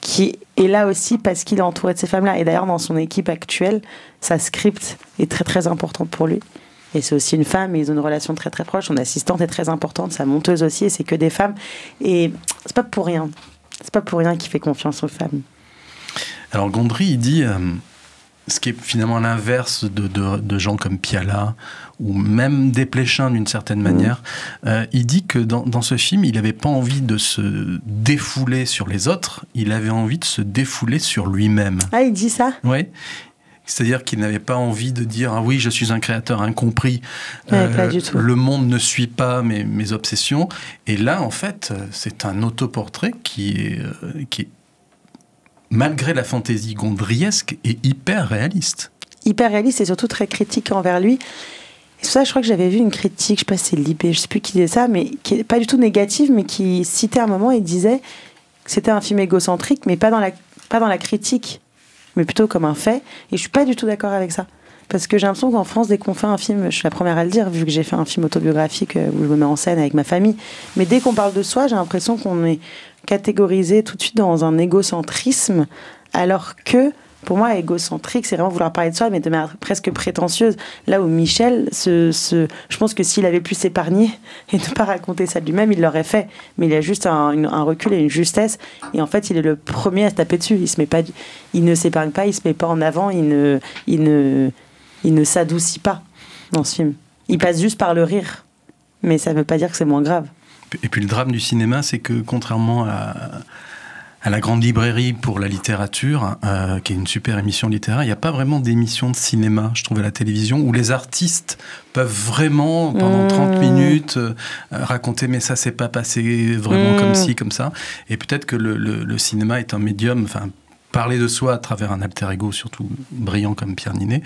qui est là aussi parce qu'il est entouré de ces femmes-là. Et d'ailleurs, dans son équipe actuelle, sa script est très très importante pour lui. Et c'est aussi une femme, et ils ont une relation très très proche. Son assistante est très importante, sa monteuse aussi, et c'est que des femmes. Et c'est pas pour rien. C'est pas pour rien qu'il fait confiance aux femmes. Alors Gondry, il dit, ce qui est finalement l'inverse de gens comme Piala, ou même Desplechin d'une certaine manière, il dit que dans ce film, il n'avait pas envie de se défouler sur les autres, il avait envie de se défouler sur lui-même. Ah, il dit ça ? Oui. C'est-à-dire qu'il n'avait pas envie de dire « Ah oui, je suis un créateur incompris, pas du tout. Le monde ne suit pas mes obsessions ». Et là, en fait, c'est un autoportrait qui est, malgré la fantaisie gondriesque, est hyper réaliste. Hyper réaliste et surtout très critique envers lui. Et c'est ça, je crois que j'avais vu une critique, je sais pas si c'est Libé, je sais plus qui disait ça, mais qui n'est pas du tout négative, mais qui citait un moment et disait que c'était un film égocentrique, mais pas dans la critique, mais plutôt comme un fait. Et je suis pas du tout d'accord avec ça. Parce que j'ai l'impression qu'en France, dès qu'on fait un film, je suis la première à le dire, vu que j'ai fait un film autobiographique où je me mets en scène avec ma famille, mais dès qu'on parle de soi, j'ai l'impression qu'on est catégorisé tout de suite dans un égocentrisme, alors que, pour moi, égocentrique, c'est vraiment vouloir parler de soi, mais de manière presque prétentieuse. Là où Michel, je pense que s'il avait pu s'épargner et ne pas raconter ça de lui-même, il l'aurait fait. Mais il a juste un recul et une justesse. Et en fait, il est le premier à se taper dessus. Il ne s'épargne pas, il se met pas en avant, il ne s'adoucit pas dans ce film. Il passe juste par le rire. Mais ça ne veut pas dire que c'est moins grave. Et puis le drame du cinéma, c'est que contrairement à la Grande Librairie pour la littérature, qui est une super émission littéraire, il n'y a pas vraiment d'émission de cinéma, je trouve, à la télévision, où les artistes peuvent vraiment, pendant 30 minutes, raconter « mais ça s'est pas passé vraiment comme ci, comme ça ». Et peut-être que le cinéma est un médium, enfin, parler de soi à travers un alter ego, surtout brillant comme Pierre Ninet,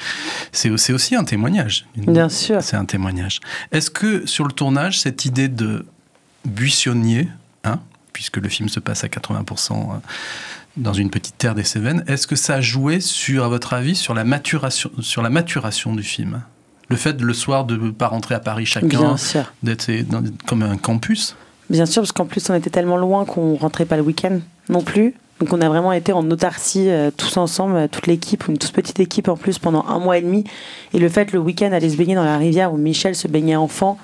c'est aussi un témoignage. Bien sûr. C'est un témoignage. Est-ce que, sur le tournage, cette idée de buissonnier, puisque le film se passe à 80% dans une petite terre des Cévennes, est-ce que ça a joué, à votre avis, sur la maturation du film ? Le fait, le soir, de ne pas rentrer à Paris chacun, d'être comme un campus ? Bien sûr, parce qu'en plus, on était tellement loin qu'on ne rentrait pas le week-end non plus. Donc on a vraiment été en autarcie, tous ensemble, toute l'équipe, une toute petite équipe en plus, pendant 1 mois et demi. Et le fait, le week-end, aller se baigner dans la rivière où Michel se baignait enfant,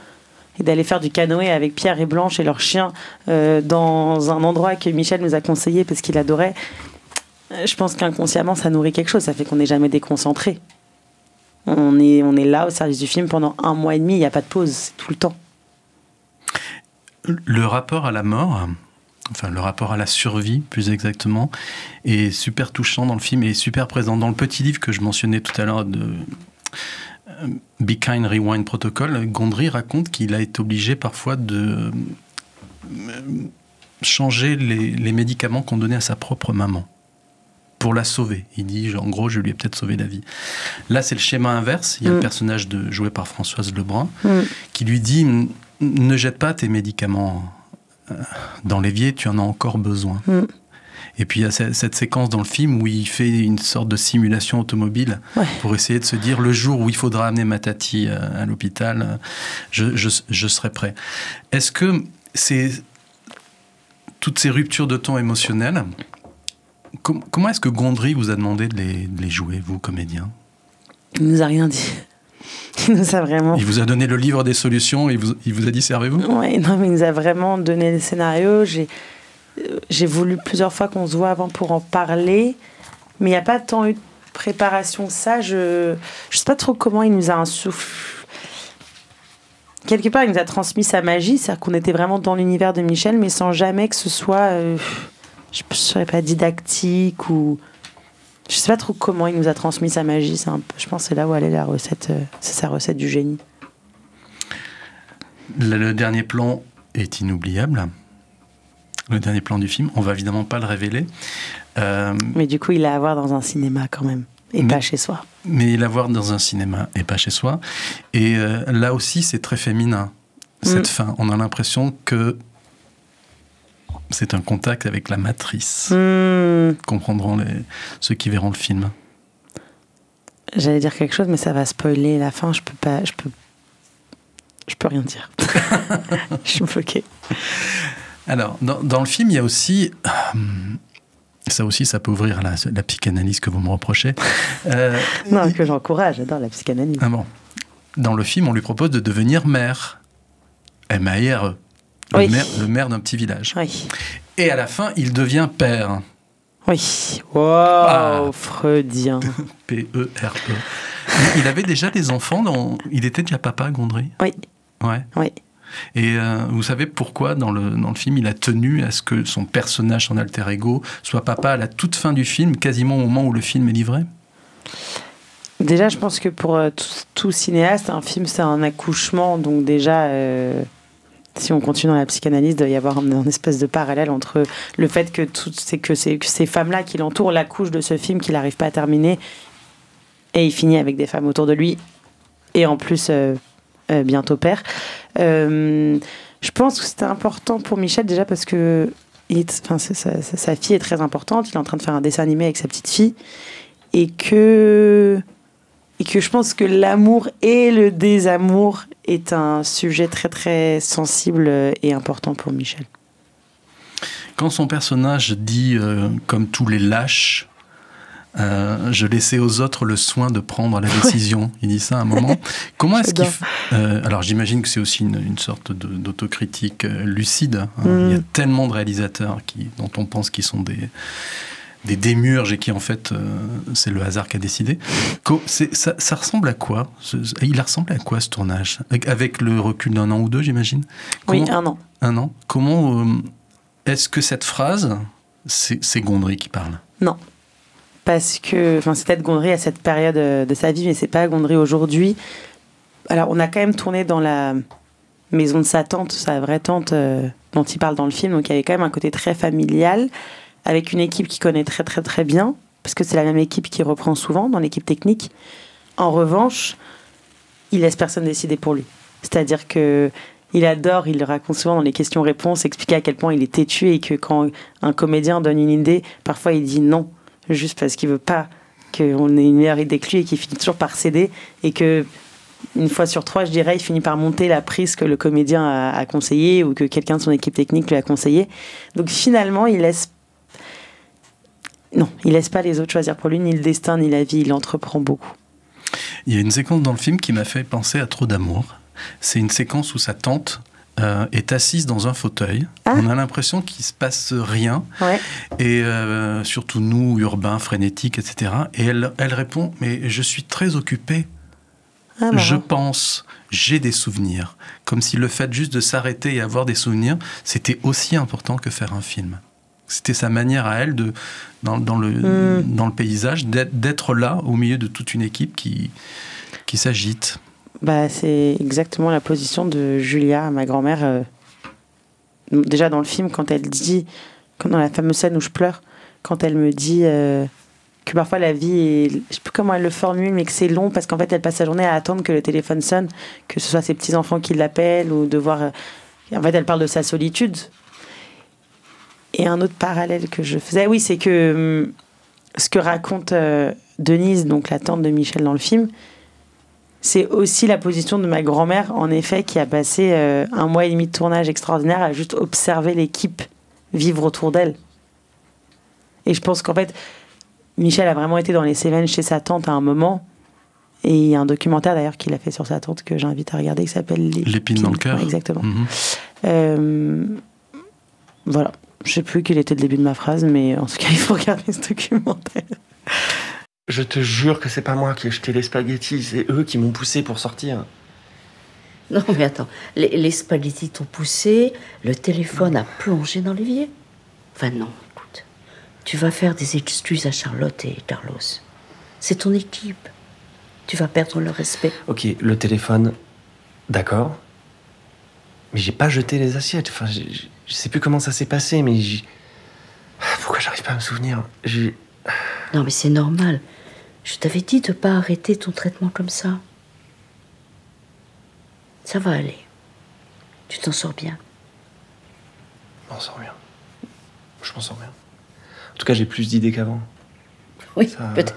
et d'aller faire du canoë avec Pierre et Blanche et leur chien dans un endroit que Michel nous a conseillé parce qu'il adorait. Je pense qu'inconsciemment, ça nourrit quelque chose. Ça fait qu'on n'est jamais déconcentré. On est là au service du film pendant 1 mois et demi. Il n'y a pas de pause, c'est tout le temps. Le rapport à la mort, enfin le rapport à la survie, plus exactement, est super touchant dans le film et est super présent. Dans le petit livre que je mentionnais tout à l'heure de Be Kind Rewind Protocol, Gondry raconte qu'il a été obligé parfois de changer les médicaments qu'on donnait à sa propre maman pour la sauver. Il dit, en gros, je lui ai peut-être sauvé la vie. Là, c'est le schéma inverse. Il y a le personnage joué par Françoise Lebrun qui lui dit, ne jette pas tes médicaments dans l'évier, tu en as encore besoin. Et puis il y a cette séquence dans le film où il fait une sorte de simulation automobile pour essayer de se dire, le jour où il faudra amener ma tati à l'hôpital, je serai prêt. Est-ce que toutes ces ruptures de ton émotionnel, comment est-ce que Gondry vous a demandé de les jouer, vous, comédien ? Il nous a rien dit. Il nous a vraiment... Il vous a donné le livre des solutions et il vous a dit, servez-vous ? Oui, non, mais il nous a vraiment donné le scénario. J'ai voulu plusieurs fois qu'on se voit avant pour en parler, mais il n'y a pas tant eu de préparation que ça. Je ne sais pas trop comment il nous a insufflé. Quelque part, il nous a transmis sa magie, c'est-à-dire qu'on était vraiment dans l'univers de Michel, mais sans jamais que ce soit, je ne serais pas didactique ou... Je ne sais pas trop comment il nous a transmis sa magie. Je pense que c'est là où elle est la recette, c'est sa recette du génie. Le dernier plan est inoubliable. Le dernier plan du film, on va évidemment pas le révéler. Mais du coup, il a à voir dans un cinéma quand même, et pas chez soi. Mais il a à voir dans un cinéma et pas chez soi. Et là aussi, c'est très féminin, cette fin. On a l'impression que c'est un contact avec la matrice. Comprendront ceux qui verront le film. J'allais dire quelque chose, mais ça va spoiler la fin. Je peux rien dire. Je suis bloquée. Alors, dans le film, il y a aussi... ça peut ouvrir la psychanalyse que vous me reprochez. Non, que j'encourage, j'adore la psychanalyse. Ah bon. Dans le film, on lui propose de devenir maire. M-A-I-R-E. Le maire d'un petit village. Oui. Et à la fin, il devient père. Oui. Wow, freudien. P-E-R-E. Il avait déjà des enfants Il était déjà papa, Gondry ? Oui. Ouais. Oui. Et vous savez pourquoi, dans le film, il a tenu à ce que son personnage, son alter ego, soit papa à la toute fin du film, quasiment au moment où le film est livré ? Déjà, je pense que pour tout cinéaste, un film, c'est un accouchement. Donc déjà, si on continue dans la psychanalyse, il doit y avoir une espèce de parallèle entre le fait que ces femmes-là qui l'entourent l'accouchent de ce film qu'il n'arrive pas à terminer, et il finit avec des femmes autour de lui, et en plus... bientôt père. Je pense que c'était important pour Michel déjà parce que sa fille est très importante. Il est en train de faire un dessin animé avec sa petite fille et que je pense que l'amour et le désamour est un sujet très très sensible et important pour Michel. Quand son personnage dit comme tous les lâches, je laissais aux autres le soin de prendre la décision. Il dit ça à un moment. Comment est-ce qu'il... alors j'imagine que c'est aussi une sorte d'autocritique lucide. Il y a tellement de réalisateurs dont on pense qu'ils sont des démiurges et qui en fait c'est le hasard qui a décidé. Ça ressemble à quoi ? Il a ressemblé à quoi ce tournage ? Avec le recul d'un an ou deux, j'imagine ? Oui, un an. Un an. Comment est-ce que cette phrase, c'est Gondry qui parle ? Non. Parce que, c'est peut-être Gondry à cette période de sa vie, mais c'est pas Gondry aujourd'hui. Alors, on a quand même tourné dans la maison de sa tante, sa vraie tante, dont il parle dans le film. Donc, il y avait quand même un côté très familial, avec une équipe qu'il connaît très, très, très bien, parce que c'est la même équipe qui reprend souvent dans l'équipe technique. En revanche, il laisse personne décider pour lui. C'est-à-dire que il adore, il le raconte souvent dans les questions-réponses, expliquer à quel point il est têtu et que quand un comédien donne une idée, parfois il dit non. Juste parce qu'il veut pas qu'on ait une meilleure idée que lui et qu'il finit toujours par céder et que une fois sur trois, je dirais, il finit par monter la prise que le comédien a conseillé ou que quelqu'un de son équipe technique lui a conseillé. Donc finalement, il laisse pas les autres choisir pour lui, ni le destin, ni la vie, il entreprend beaucoup. Il y a une séquence dans le film qui m'a fait penser à Trop d'amour. C'est une séquence où sa tante est assise dans un fauteuil. On a l'impression qu'il ne se passe rien. Ouais. Et surtout nous, urbains, frénétiques, etc. Et elle répond, mais je suis très occupée. Je pense, j'ai des souvenirs. Comme si le fait juste de s'arrêter et avoir des souvenirs, c'était aussi important que faire un film. C'était sa manière à elle, dans le paysage, d'être là, au milieu de toute une équipe qui s'agite. C'est exactement la position de Julia, ma grand-mère. déjà dans le film, quand elle dit, comme dans la fameuse scène où je pleure, quand elle me dit que parfois la vie est, je sais plus comment elle le formule, mais que c'est long parce qu'en fait elle passe sa journée à attendre que le téléphone sonne, que ce soit ses petits enfants qui l'appellent ou de voir. En fait, elle parle de sa solitude. Et un autre parallèle que je faisais, oui, c'est que ce que raconte Denise, donc la tante de Michel dans le film, c'est aussi la position de ma grand-mère, en effet, qui a passé 1 mois et demi de tournage extraordinaire à juste observer l'équipe vivre autour d'elle. Et je pense qu'en fait, Michel a vraiment été dans les Cévennes chez sa tante à un moment. Et il y a un documentaire d'ailleurs qu'il a fait sur sa tante que j'invite à regarder qui s'appelle L'épine dans le cœur. Ouais, exactement. Voilà. Je sais plus quel était le début de ma phrase, mais en tout cas, il faut regarder ce documentaire. Je te jure que c'est pas moi qui ai jeté les spaghettis, c'est eux qui m'ont poussé pour sortir. Non, mais attends, les spaghettis t'ont poussé, le téléphone a plongé dans l'évier. Enfin non, écoute, tu vas faire des excuses à Charlotte et Carlos. C'est ton équipe. Tu vas perdre le respect. Ok, le téléphone, d'accord. Mais j'ai pas jeté les assiettes. Enfin, je sais plus comment ça s'est passé, mais pourquoi j'arrive pas à me souvenir? Non, mais c'est normal. Je t'avais dit de pas arrêter ton traitement comme ça. Ça va aller. Tu t'en sors bien. Je m'en sors bien. Je m'en sors bien. En tout cas, j'ai plus d'idées qu'avant. Oui, peut-être.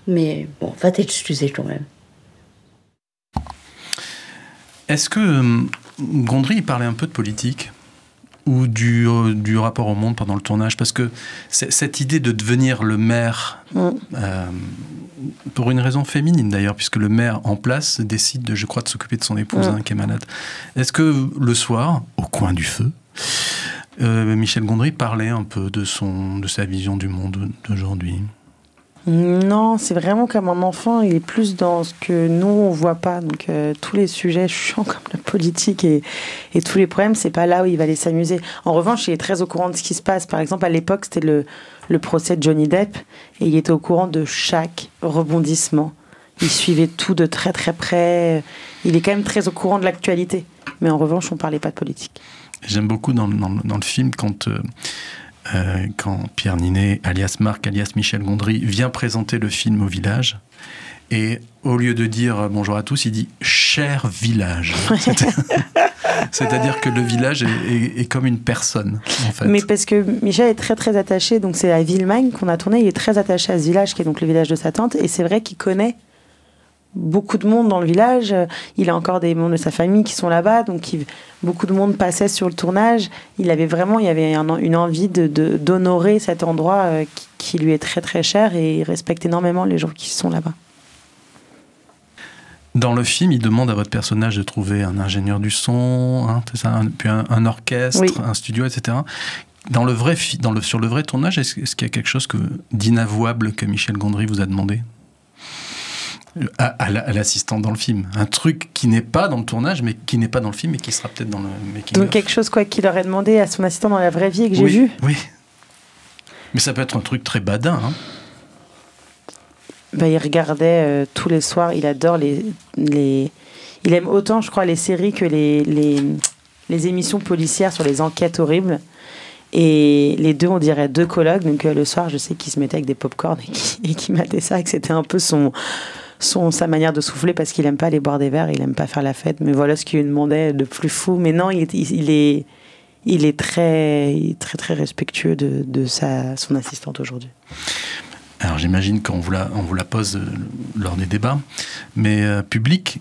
Mais bon, va t'excuser quand même. Est-ce que Gondry parlait un peu de politique ou du rapport au monde pendant le tournage? Parce que cette idée de devenir le maire, pour une raison féminine d'ailleurs, puisque le maire en place décide, je crois, de s'occuper de son épouse qui est malade. Est-ce que le soir, au coin du feu, Michel Gondry parlait un peu de sa vision du monde d'aujourd'hui? Non, c'est vraiment comme un enfant, il est plus dans ce que nous on voit pas. Donc tous les sujets chiants comme la politique et tous les problèmes, c'est pas là où il va aller s'amuser. En revanche, il est très au courant de ce qui se passe. Par exemple, à l'époque, c'était le procès de Johnny Depp et il était au courant de chaque rebondissement. Il suivait tout de très très près. Il est quand même très au courant de l'actualité. Mais en revanche, on parlait pas de politique. J'aime beaucoup dans le film quand Pierre Ninet, alias Marc, alias Michel Gondry, vient présenter le film au village. Et au lieu de dire bonjour à tous, il dit cher village. C'est-à-dire que le village est comme une personne, en fait. Mais parce que Michel est très très attaché, donc c'est à Villemagne qu'on a tourné, il est très attaché à ce village qui est donc le village de sa tante. Et c'est vrai qu'il connaît beaucoup de monde dans le village. Il a encore des membres de sa famille qui sont là-bas, donc beaucoup de monde passait sur le tournage. Il y avait une envie d'honorer cet endroit qui lui est très très cher, et il respecte énormément les gens qui sont là-bas. Dans le film, il demande à votre personnage de trouver un ingénieur du son, c'est ça, puis un orchestre, oui, un studio, etc. Sur le vrai tournage, est-ce qu'il y a quelque chose d'inavouable que Michel Gondry vous a demandé à l'assistante dans le film? Un truc qui n'est pas dans le tournage, mais qui n'est pas dans le film, mais qui sera peut-être dans le making-of. Donc quelque chose qu'il aurait demandé à son assistant dans la vraie vie et que j'ai vu. Oui. Mais ça peut être un truc très badin, hein. Il regardait tous les soirs. Il adore il aime autant, je crois, les séries que les émissions policières sur les enquêtes horribles. Et les deux, on dirait deux colocs. Donc le soir, je sais qu'il se mettait avec des pop-corn et qu'il matait ça, et que c'était un peu sa manière de souffler, parce qu'il aime pas aller boire des verres, il aime pas faire la fête. Mais voilà ce qu'il lui demandait de plus fou. Mais non, il est très très très respectueux de son assistante aujourd'hui. Alors j'imagine qu'on vous la pose lors des débats, mais public,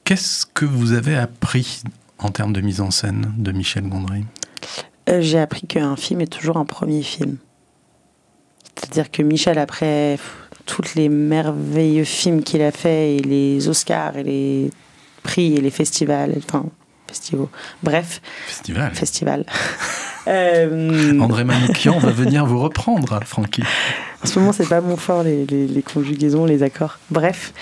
qu'est-ce que vous avez appris en termes de mise en scène de Michel Gondry? J'ai appris qu'un film est toujours un premier film. C'est-à-dire que Michel, après tous les merveilleux films qu'il a fait, et les Oscars, et les prix, et les festivals, Festival. André Manoukian va venir vous reprendre, Francky. En ce moment, c'est pas mon fort, les conjugaisons, les accords. Bref,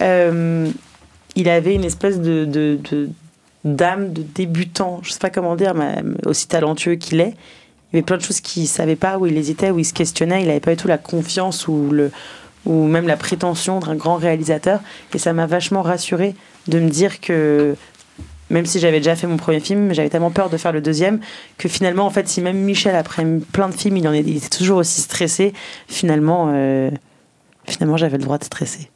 il avait une espèce d'âme de débutant, je sais pas comment dire, mais aussi talentueux qu'il est. Il y avait plein de choses qu'il savait pas, où il hésitait, où il se questionnait. Il avait pas du tout la confiance ou même la prétention d'un grand réalisateur. Et ça m'a vachement rassurée de me dire que même si j'avais déjà fait mon premier film, j'avais tellement peur de faire le deuxième que finalement, en fait, si même Michel, après plein de films, il était toujours aussi stressé, finalement, j'avais le droit de stresser.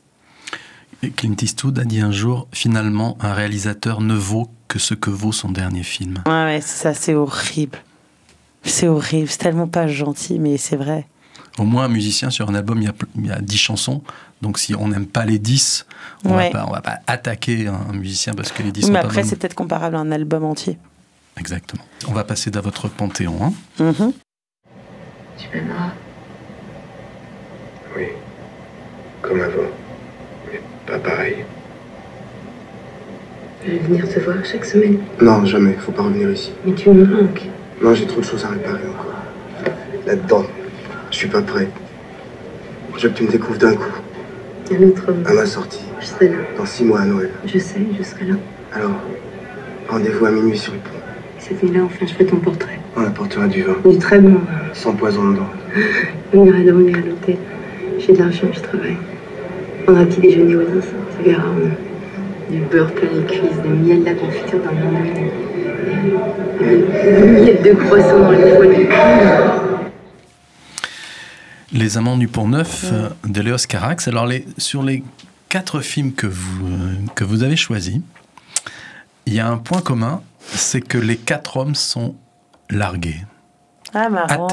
Clint Eastwood a dit un jour, finalement, un réalisateur ne vaut que ce que vaut son dernier film. Ouais, c'est ça, c'est horrible. C'est horrible, c'est tellement pas gentil, mais c'est vrai. Au moins, un musicien, sur un album, il y a 10 chansons. Donc, si on n'aime pas les 10, on va pas attaquer un musicien parce que les 10 sont mais pas après, bonnes. c'est peut-être comparable à un album entier. Exactement. On va passer dans votre panthéon. Hein. Mm-hmm. Tu m'aimeras? Oui, comme avant, mais pas pareil. Je vais venir te voir chaque semaine. Non, jamais, faut pas revenir ici. Mais tu me manques. Non, j'ai trop de choses à réparer encore. Là-dedans, je suis pas prêt. Je veux que tu me découvres d'un coup. Un autre homme. À ma sortie. Je serai là. Dans 6 mois à Noël. Je sais, je serai là. Alors, rendez-vous à minuit sur le pont. Cette nuit-là, enfin, je ferai ton portrait. On apportera du vin. Du très bon vin. Sans poison dedans. On ira dormir à l'hôtel. J'ai de l'argent, je travaille. On a un petit déjeuner au Dins. Tu verras, du beurre plein les cuisses, du miel, de la confiture dans le mandarin. Du miel de croissant dans les foyers. Les Amants du Pont-Neuf de Léos Carax. Alors, sur les 4 films que vous avez choisis, il y a un point commun, c'est que les 4 hommes sont largués. Ah, marrant.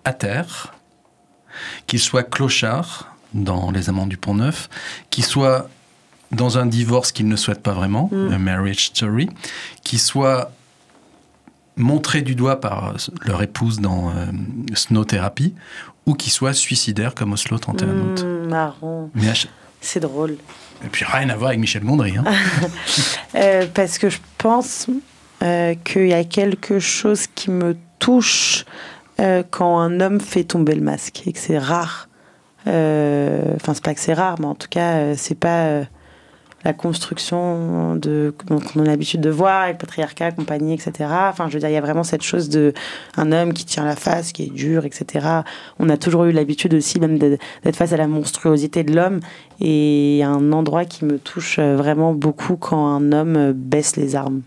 À terre, qu'ils soient clochards dans Les Amants du Pont-Neuf, qu'ils soient dans un divorce qu'ils ne souhaitent pas vraiment, a marriage story, qu'ils soient montrés du doigt par leur épouse dans Snow Therapy, ou qu'ils soient suicidaires comme Oslo 31 août. Marrant. C'est drôle. Et puis rien à voir avec Michel Gondry. Hein. Parce que je pense qu'il y a quelque chose qui me touche quand un homme fait tomber le masque, et que c'est rare. Enfin, c'est pas que c'est rare, mais en tout cas, c'est pas la construction qu'on a l'habitude de voir avec le patriarcat, compagnie, etc. Enfin, je veux dire, il y a vraiment cette chose de un homme qui tient la face, qui est dur, etc. On a toujours eu l'habitude aussi même d'être face à la monstruosité de l'homme, et il y a un endroit qui me touche vraiment beaucoup quand un homme baisse les armes.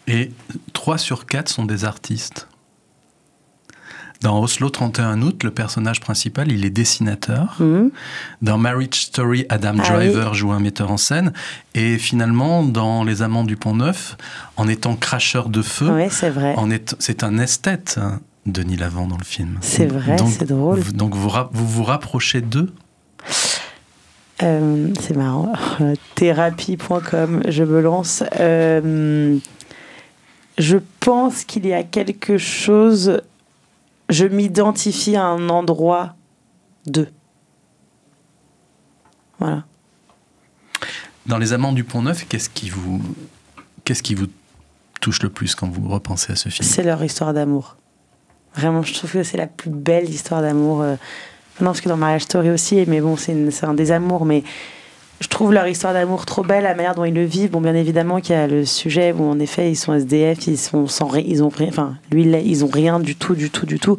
Et 3 sur 4 sont des artistes. Dans Oslo 31 août, le personnage principal, il est dessinateur. Dans Marriage Story, Adam Driver joue un metteur en scène. Et finalement, dans Les Amants du Pont-Neuf, en étant cracheur de feu, c'est vrai. C'est un esthète, hein, Denis Lavant, dans le film. C'est vrai, c'est drôle. Donc vous rapprochez d'eux ? C'est marrant. Thérapie.com, je me lance. Je pense qu'il y a quelque chose... Je m'identifie à un endroit d'eux. Voilà. Dans Les Amants du Pont-Neuf, qu'est-ce qui vous touche le plus quand vous repensez à ce film ? C'est leur histoire d'amour. Vraiment, je trouve que c'est la plus belle histoire d'amour. Non, parce que dans Marriage Story aussi, mais bon, c'est un désamour, mais je trouve leur histoire d'amour trop belle, la manière dont ils le vivent. Bon, bien évidemment qu'il y a le sujet où, en effet, ils sont SDF, ils ont rien du tout.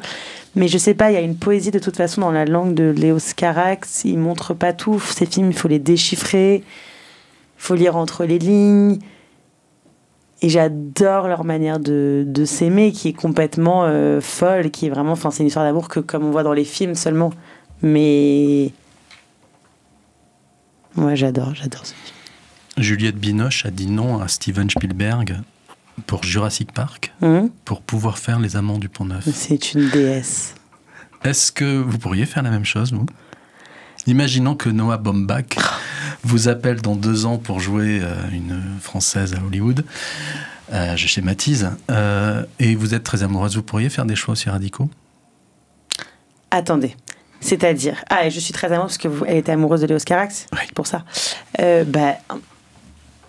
Mais je sais pas, il y a une poésie de toute façon dans la langue de Léos Carax. Il montre pas tout. Ces films, il faut les déchiffrer. Il faut lire entre les lignes. Et j'adore leur manière de s'aimer, qui est complètement folle, qui est vraiment... Enfin, c'est une histoire d'amour que, comme on voit dans les films seulement. Mais... Ouais, j'adore ce film. Juliette Binoche a dit non à Steven Spielberg pour Jurassic Park, pour pouvoir faire Les Amants du Pont-Neuf. C'est une déesse. Est-ce que vous pourriez faire la même chose, vous ? Imaginons que Noah Baumbach vous appelle dans 2 ans pour jouer une Française à Hollywood. Je schématise. Et vous êtes très amoureuse. Vous pourriez faire des choix aussi radicaux ? Attendez. C'est-à-dire... Ah, et je suis très amoureuse parce qu'elle était amoureuse de Léos Carax. Oui. Pour ça.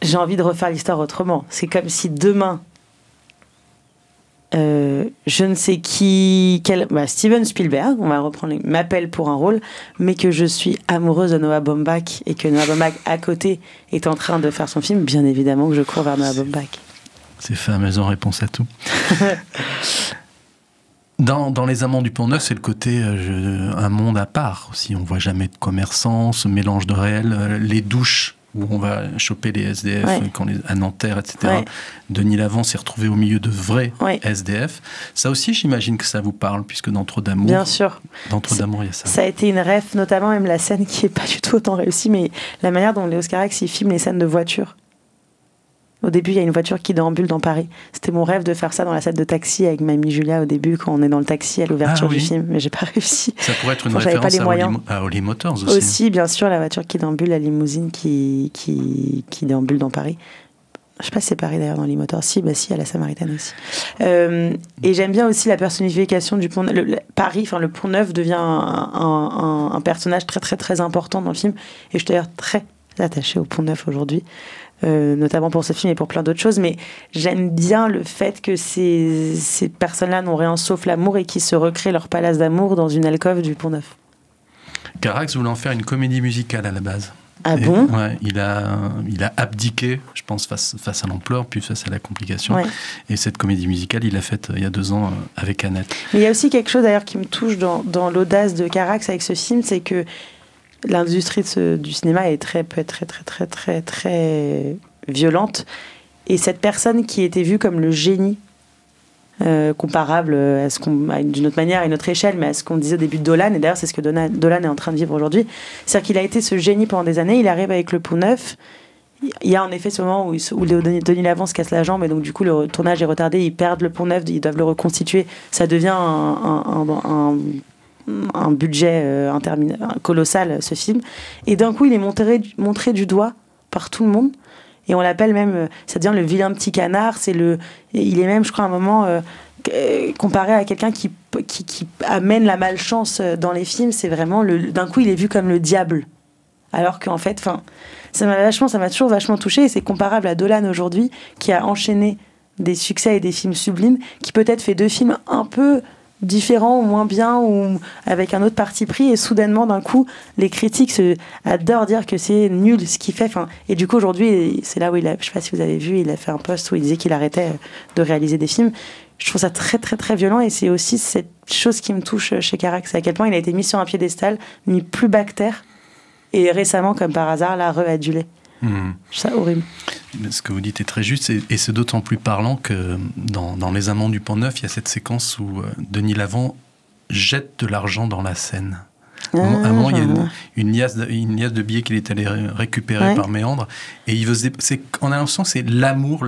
J'ai envie de refaire l'histoire autrement. C'est comme si demain... je ne sais qui... Steven Spielberg, on va reprendre, m'appelle pour un rôle, mais que je suis amoureuse de Noah Baumbach et que Noah Baumbach, à côté, est en train de faire son film, bien évidemment que je cours vers Noah Baumbach. C'est fameux en réponse à tout. Dans Les Amants du Pont-Neuf, c'est le côté un monde à part aussi. On voit jamais de commerçants, ce mélange de réel, les douches où on va choper les SDF à Nanterre, etc. Ouais. Denis Lavant s'est retrouvé au milieu de vrais Ouais. SDF. Ça aussi, j'imagine que ça vous parle, puisque dans Trop d'amour, Bien sûr. dans Trop d'amour, il y a ça. Ça a été une ref, notamment même la scène qui est pas du tout autant réussie, mais la manière dont Léos Carax il filme les scènes de voiture. Au début, il y a une voiture qui déambule dans Paris. C'était mon rêve de faire ça dans la scène de taxi avec Mamie Julia au début, quand on est dans le taxi à l'ouverture du film, mais j'ai pas réussi. Ça pourrait être une J'avais pas référence les moyens. à Holly Motors aussi. Aussi, bien sûr, la voiture qui déambule, la limousine qui déambule dans Paris. Je sais pas si c'est Paris d'ailleurs dans les moteurs. Si, à la Samaritaine aussi. Et j'aime bien aussi la personnification du pont. Paris, le Pont Neuf devient un personnage très très très important dans le film. Et je suis d'ailleurs très attachée au Pont Neuf aujourd'hui, notamment pour ce film et pour plein d'autres choses. Mais j'aime bien le fait que ces personnes-là n'ont rien sauf l'amour et qui se recréent leur palace d'amour dans une alcôve du Pont Neuf. Carax voulait en faire une comédie musicale à la base. Ah bon ? Ouais, il a abdiqué, je pense, face à l'ampleur, puis face à la complication. Ouais. Et cette comédie musicale, il l'a faite il y a 2 ans avec Annette. Mais il y a aussi quelque chose d'ailleurs qui me touche dans l'audace de Carax avec ce film, c'est que l'industrie du cinéma peut être très, très, très, très, très violente. Et cette personne qui était vue comme le génie, comparable d'une autre manière, à une autre échelle, mais à ce qu'on disait au début de Dolan, et d'ailleurs c'est ce que Dolan est en train de vivre aujourd'hui, c'est-à-dire qu'il a été ce génie pendant des années, il arrive avec le Pont Neuf, il y a en effet ce moment où Denis Lavant se casse la jambe, et donc du coup le tournage est retardé, ils perdent le Pont Neuf, ils doivent le reconstituer, ça devient un budget colossal, ce film, et d'un coup il est montré du doigt par tout le monde. Et on l'appelle même, ça devient le vilain petit canard. Il est même, je crois, à un moment comparé à quelqu'un qui amène la malchance dans les films. C'est vraiment d'un coup, il est vu comme le diable. Alors qu'en fait, ça m'a toujours vachement touchée. Et c'est comparable à Dolan aujourd'hui, qui a enchaîné des succès et des films sublimes, qui peut-être fait 2 films un peu différents ou moins bien ou avec un autre parti pris, et soudainement d'un coup les critiques adorent dire que c'est nul ce qu'il fait, et du coup aujourd'hui c'est là où je sais pas si vous avez vu, il a fait un post où il disait qu'il arrêtait de réaliser des films. Je trouve ça très très très violent, et c'est aussi cette chose qui me touche chez Carax, c'est à quel point il a été mis sur un piédestal, mis plus bas que terre, et récemment comme par hasard l'a re-adulé. Je trouve ça horrible. Ce que vous dites est très juste, et c'est d'autant plus parlant que dans Les Amants du Pont Neuf, il y a cette séquence où Denis Lavant jette de l'argent dans la Seine. À un moment, il y a une liasse de billets qu'il est allé récupérer par méandre, et on a l'impression que c'est l'amour,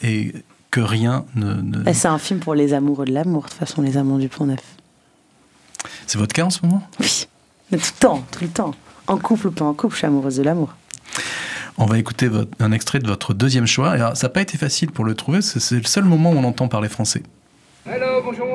et que rien ne... C'est un film pour les amoureux de l'amour, de toute façon, Les Amants du Pont Neuf. C'est votre cas en ce moment ? Oui, mais tout le temps. En couple ou pas en couple, je suis amoureuse de l'amour. On va écouter un extrait de votre 2e choix. Alors, ça n'a pas été facile pour le trouver, c'est le seul moment où on entend parler français. Hello, bonjour.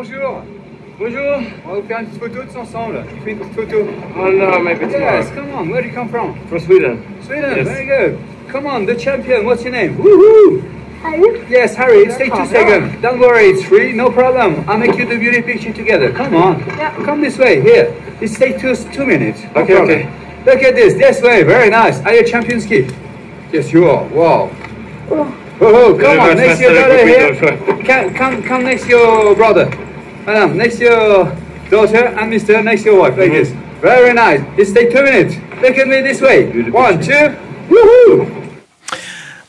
Bonjour, on va vous faire une petite photo tous ensemble. Je fais une petite photo. Oh no, maybe tomorrow. Yes, come on, where do you come from? From Sweden. Sweden, yes. Very good. Come on, the champion, what's your name? Woohoo! Harry? Yes, Harry, stay 2 seconds. Don't worry, it's free, no problem. I'll make you the beauty picture together. Come on. Yeah. Come this way, here. Just stay 2 minutes. No okay, problem. okay. Look at this way, very nice. Are you a champion ski? Yes, you are. Wow. Oh, come on, next to your daughter here. Come next to your brother. Madam, next to your daughter, and Mr. next to your wife, like this. Very nice. Just stay 2 minutes. Look at me this way. 1, 2. Woohoo!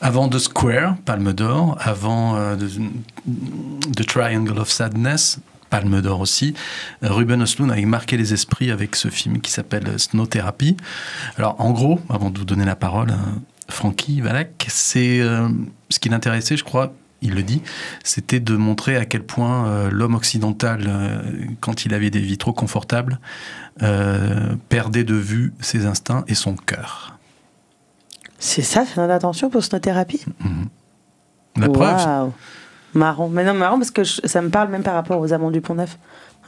Avant The Square, Palme d'Or, avant The Triangle of Sadness, Palme d'Or aussi, Ruben Östlund avait marqué les esprits avec ce film qui s'appelle Snow Therapy. Alors en gros, avant de vous donner la parole, Francky Valak, c'est ce qui l'intéressait, je crois, il le dit, c'était de montrer à quel point l'homme occidental, quand il avait des vies trop confortables, perdait de vue ses instincts et son cœur. C'est ça, faire l'attention pour Snow-thérapie. La preuve. Marrant. Mais non, marrant parce que ça me parle même par rapport aux Amants du Pont Neuf.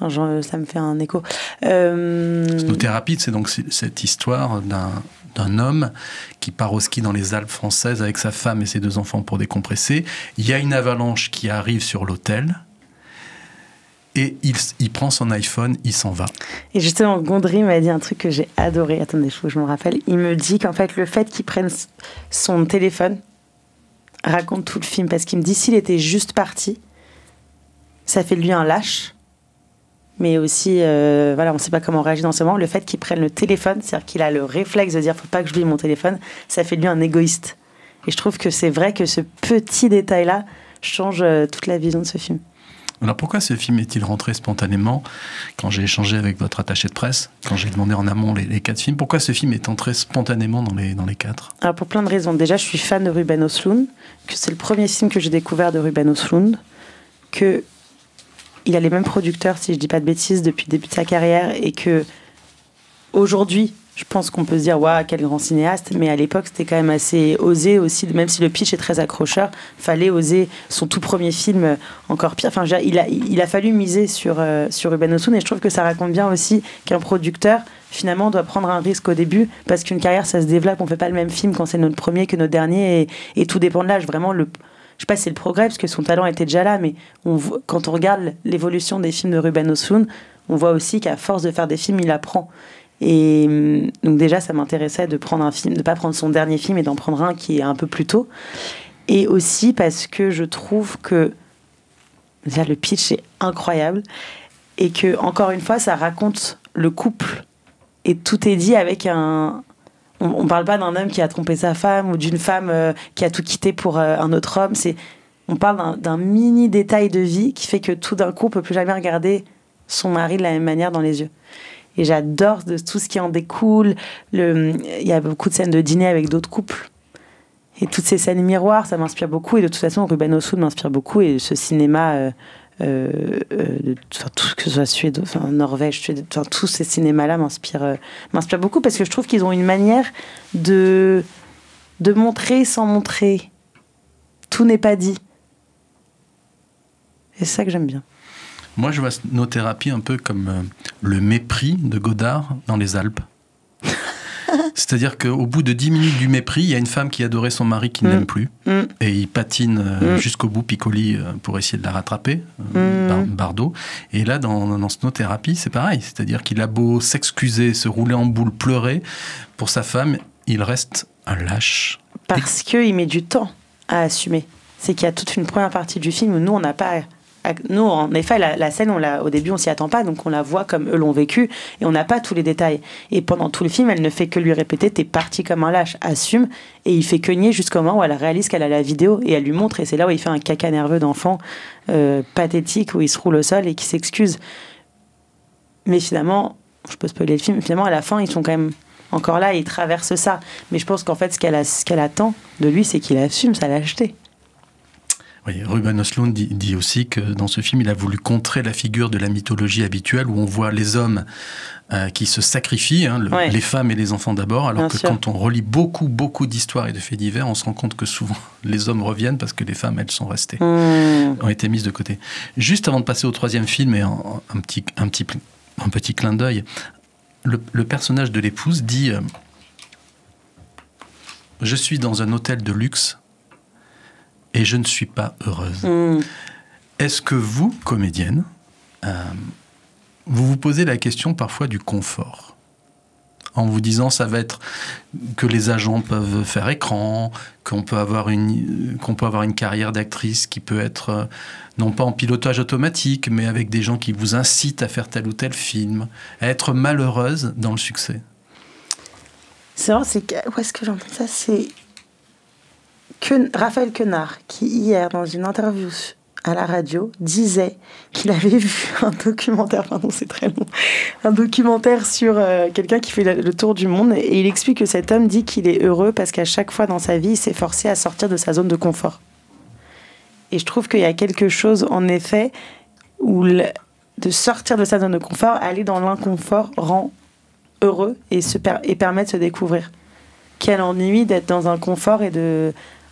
Enfin, ça me fait un écho. Snow-thérapie, c'est donc cette histoire d'un homme qui part au ski dans les Alpes françaises avec sa femme et ses 2 enfants pour décompresser. Il y a une avalanche qui arrive sur l'hôtel. Et il prend son iPhone, il s'en va. Et justement, Gondry m'a dit un truc que j'ai adoré. Attendez, je me rappelle. Il me dit qu'en fait, le fait qu'il prenne son téléphone raconte tout le film. Parce qu'il me dit, s'il était juste parti, ça fait de lui un lâche. mais aussi, voilà, on ne sait pas comment on réagit dans ce moment. Le fait qu'il prenne le téléphone, c'est-à-dire qu'il a le réflexe de dire « faut pas que j'oublie mon téléphone », ça fait de lui un égoïste. Et je trouve que c'est vrai que ce petit détail-là change toute la vision de ce film. Alors pourquoi ce film est-il rentré spontanément? Quand j'ai échangé avec votre attaché de presse, quand j'ai demandé en amont les 4 films, pourquoi ce film est entré spontanément dans les 4? Alors pour plein de raisons. Déjà, je suis fan de Ruben Östlund, que c'est le premier film que j'ai découvert de Ruben Östlund, que il a les mêmes producteurs, si je dis pas de bêtises, depuis le début de sa carrière, et que aujourd'hui, je pense qu'on peut se dire waouh, quel grand cinéaste, mais à l'époque c'était quand même assez osé aussi, même si le pitch est très accrocheur, fallait oser. Son tout premier film, encore pire. Enfin, il a fallu miser sur Ruben Östlund, et je trouve que ça raconte bien aussi qu'un producteur finalement doit prendre un risque au début, parce qu'une carrière ça se développe, on fait pas le même film quand c'est notre premier que notre dernier, et tout dépend de l'âge. Vraiment, je sais pas si c'est le progrès, parce que son talent était déjà là, mais quand on regarde l'évolution des films de Ruben Östlund, on voit aussi qu'à force de faire des films, il apprend. Et donc déjà, ça m'intéressait de prendre un film, de pas prendre son dernier film et d'en prendre un qui est un peu plus tôt. Et aussi parce que je trouve que déjà le pitch est incroyable et que encore une fois, ça raconte le couple et tout est dit avec un. On parle pas d'un homme qui a trompé sa femme ou d'une femme qui a tout quitté pour un autre homme. On parle d'un mini détail de vie qui fait que tout d'un coup, on peut plus jamais regarder son mari de la même manière dans les yeux. Et j'adore de tout ce qui en découle. Il y a beaucoup de scènes de dîner avec d'autres couples. Et toutes ces scènes miroirs, ça m'inspire beaucoup. Et de toute façon, Ruben Östlund m'inspire beaucoup. Et ce cinéma, tout, que ce soit Suède, Norvège, Suède, tous ces cinémas-là m'inspirent beaucoup. Parce que je trouve qu'ils ont une manière de montrer sans montrer. Tout n'est pas dit. Et c'est ça que j'aime bien. Moi, je vois nos thérapies un peu comme le mépris de Godard dans les Alpes. C'est-à-dire qu'au bout de 10 minutes du mépris, il y a une femme qui adorait son mari qui ne l'aime plus. Et il patine jusqu'au bout, Piccoli, pour essayer de la rattraper, Bardot. Et là, dans Snow-thérapie, c'est pareil. C'est-à-dire qu'il a beau s'excuser, se rouler en boule, pleurer pour sa femme, il reste un lâche. Parce qu'il met du temps à assumer. C'est qu'il y a toute une première partie du film où nous, on n'a pas... Nous, en effet, la scène, au début, on s'y attend pas, donc on la voit comme eux l'ont vécu, et on n'a pas tous les détails. Et pendant tout le film, elle ne fait que lui répéter « t'es parti comme un lâche, assume », et il fait que nier jusqu'au moment où elle réalise qu'elle a la vidéo, et elle lui montre, et c'est là où il fait un caca nerveux d'enfant pathétique, où il se roule au sol et qui s'excuse. Mais finalement, je peux spoiler le film, finalement, à la fin, ils sont quand même encore là, et ils traversent ça. Mais je pense qu'en fait, ce qu'elle attend de lui, c'est qu'il assume sa lâcheté. Oui, Ruben Östlund dit aussi que dans ce film, il a voulu contrer la figure de la mythologie habituelle où on voit les hommes qui se sacrifient, les femmes et les enfants d'abord, alors que quand on relit beaucoup d'histoires et de faits divers, on se rend compte que souvent les hommes reviennent parce que les femmes, elles sont restées, ont été mises de côté. Juste avant de passer au 3e film, et un petit clin d'œil, le personnage de l'épouse dit « Je suis dans un hôtel de luxe et je ne suis pas heureuse. » Est-ce que vous, comédienne, vous vous posez la question parfois du confort, en vous disant ça va être que les agents peuvent faire écran, qu'on peut avoir une carrière d'actrice qui peut être non pas en pilotage automatique, mais avec des gens qui vous incitent à faire tel ou tel film, à être malheureuse dans le succès? C'est vrai, où est-ce que j'entends ça? C'est Raphaël Quenard, qui hier, dans une interview à la radio, disait qu'il avait vu un documentaire, pardon, c'est très long, un documentaire sur quelqu'un qui fait le tour du monde, et il explique que cet homme dit qu'il est heureux parce qu'à chaque fois dans sa vie, il s'est forcé à sortir de sa zone de confort. Et je trouve qu'il y a quelque chose, en effet, où de sortir de sa zone de confort, aller dans l'inconfort rend heureux et permet de se découvrir. Quel ennui d'être dans un confort et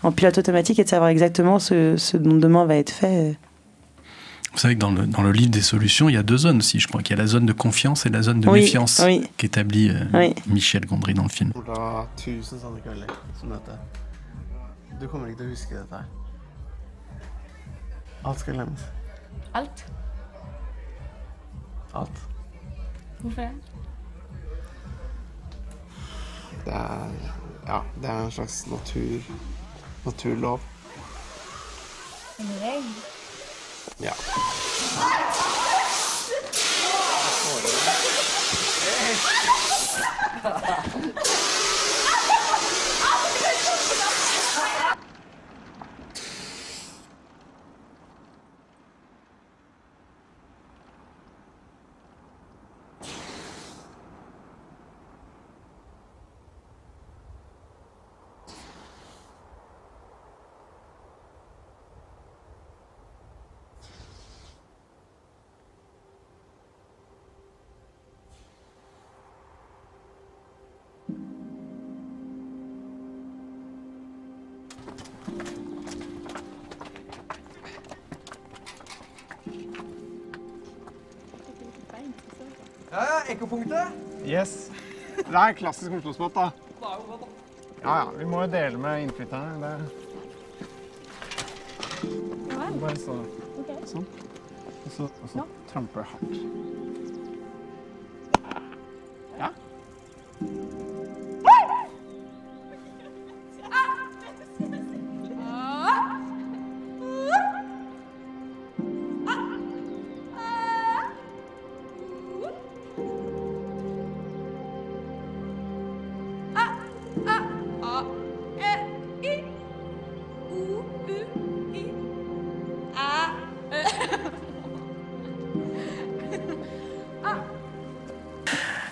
en pilote automatique et de savoir exactement ce dont demain va être fait. Vous savez que dans le livre des solutions, il y a 2 zones aussi. Je crois qu'il y a la zone de confiance et la zone de méfiance qu'établit Michel Gondry dans le film. Allt. Hvorfor det? Det er en slags naturlov. En regel? Ja. Ekkopunktet? Yes. Det er klassisk Oslo-spot, da. Ja, vi må jo dele med innflytterne. Bare så. Sånn. Og så tramper hardt. Ja.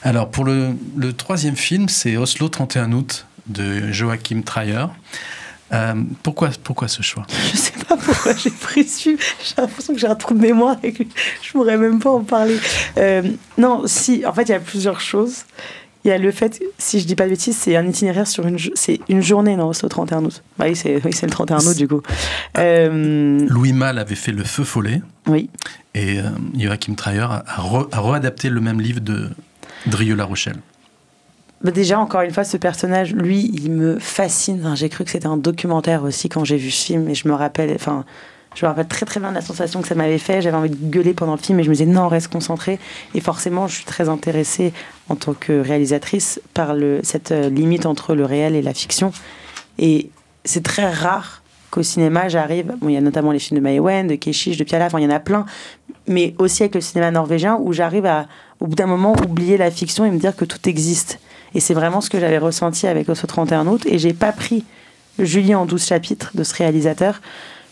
Alors, pour le troisième film, c'est Oslo 31 août de Joachim Trier. Pourquoi ce choix? Je sais pas pourquoi j'ai pris ce film. J'ai l'impression que j'ai un trou de mémoire et que je pourrais même pas en parler. Non, si, en fait, il y a plusieurs choses. Il y a le fait, si je dis pas de bêtises, c'est un itinéraire sur c'est une journée, non, Oslo 31 août. Oui, c'est le 31 août, du coup. Louis Malle avait fait Le Feu follet. Oui. Et Joachim Trier a réadapté le même livre de Drieux-La Rochelle. Bah déjà, encore une fois, ce personnage, lui, il me fascine. Enfin, j'ai cru que c'était un documentaire aussi quand j'ai vu ce film. Et je me rappelle très très bien de la sensation que ça m'avait fait. J'avais envie de gueuler pendant le film et je me disais non, reste concentré. Et forcément, je suis très intéressée en tant que réalisatrice par cette limite entre le réel et la fiction. Et c'est très rare qu'au cinéma, j'arrive... Bon, il y a notamment les films de Maïwenn, de Keshish, de Piala, enfin, il y en a plein. Mais aussi avec le cinéma norvégien où j'arrive à, au bout d'un moment, oublier la fiction et me dire que tout existe. Et c'est vraiment ce que j'avais ressenti avec Oslo 31 août. Et j'ai pas pris Julie en 12 chapitres de ce réalisateur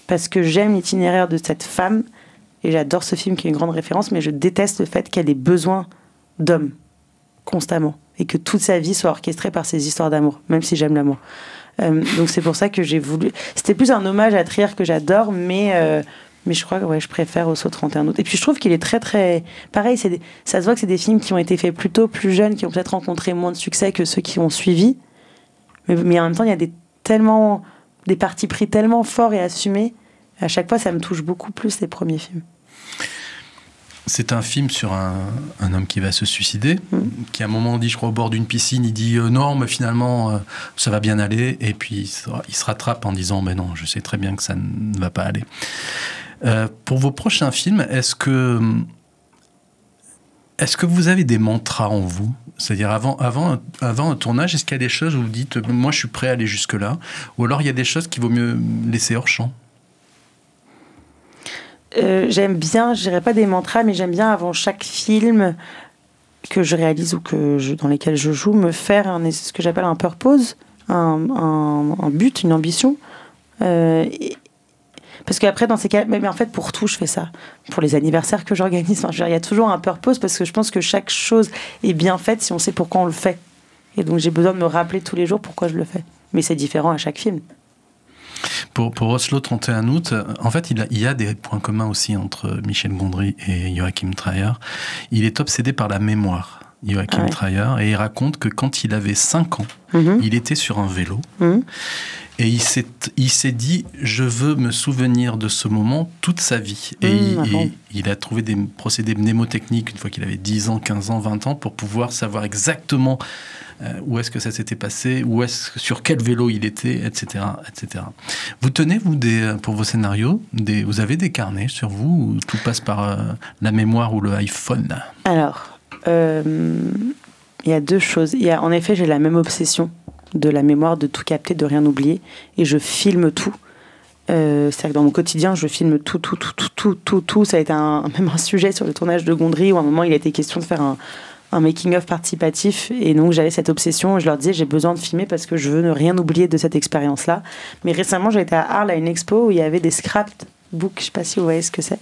parce que j'aime l'itinéraire de cette femme et j'adore ce film qui est une grande référence, mais je déteste le fait qu'elle ait besoin d'hommes constamment et que toute sa vie soit orchestrée par ses histoires d'amour, même si j'aime l'amour. Donc c'est pour ça que j'ai voulu... C'était plus un hommage à Trier que j'adore, mais je crois que je préfère Oslo 31 août. Et puis je trouve qu'il est très très... Pareil, ça se voit que c'est des films qui ont été faits plutôt plus jeunes, qui ont peut-être rencontré moins de succès que ceux qui ont suivi. Mais en même temps, il y a des partis pris tellement forts et assumés. À chaque fois, ça me touche beaucoup plus les premiers films. C'est un film sur un homme qui va se suicider, qui à un moment dit, je crois, au bord d'une piscine, il dit non, mais finalement, ça va bien aller. Et puis, il se rattrape en disant, mais non, je sais très bien que ça ne va pas aller. Pour vos prochains films, est-ce que vous avez des mantras en vous? C'est-à-dire, avant un tournage, est-ce qu'il y a des choses où vous dites, moi, je suis prêt à aller jusque-là? Ou alors, il y a des choses qu'il vaut mieux laisser hors champ? J'aime bien, je dirais pas des mantras, mais j'aime bien avant chaque film que je réalise ou dans lesquels je joue, me faire ce que j'appelle un purpose, un but, une ambition. Parce qu'après, dans ces cas, mais en fait, pour tout, je fais ça. Pour les anniversaires que j'organise, il y a toujours un purpose parce que je pense que chaque chose est bien faite si on sait pourquoi on le fait. Et donc, j'ai besoin de me rappeler tous les jours pourquoi je le fais. Mais c'est différent à chaque film. Pour Oslo 31 août, en fait, il y a des points communs aussi entre Michel Gondry et Joachim Trier. Il est obsédé par la mémoire, Joachim Trier, et il raconte que quand il avait 5 ans, il était sur un vélo, et il s'est dit, je veux me souvenir de ce moment toute sa vie. Et il a trouvé des procédés mnémotechniques une fois qu'il avait 10 ans, 15 ans, 20 ans, pour pouvoir savoir exactement où est-ce que ça s'était passé, sur quel vélo il était, etc., etc. Vous tenez, vous, pour vos scénarios, vous avez des carnets sur vous où tout passe par la mémoire ou le iPhone? Alors, il y a deux choses. En effet, j'ai la même obsession de la mémoire, de tout capter, de rien oublier, et je filme tout. C'est-à-dire que dans mon quotidien, je filme tout. Ça a été même un sujet sur le tournage de Gondry, où à un moment, il a été question de faire un un making-of participatif. Et donc, j'avais cette obsession. Je leur disais, j'ai besoin de filmer parce que je veux ne rien oublier de cette expérience-là. Mais récemment, j'ai été à Arles à une expo où il y avait des scrapbooks. Je ne sais pas si vous voyez ce que c'est.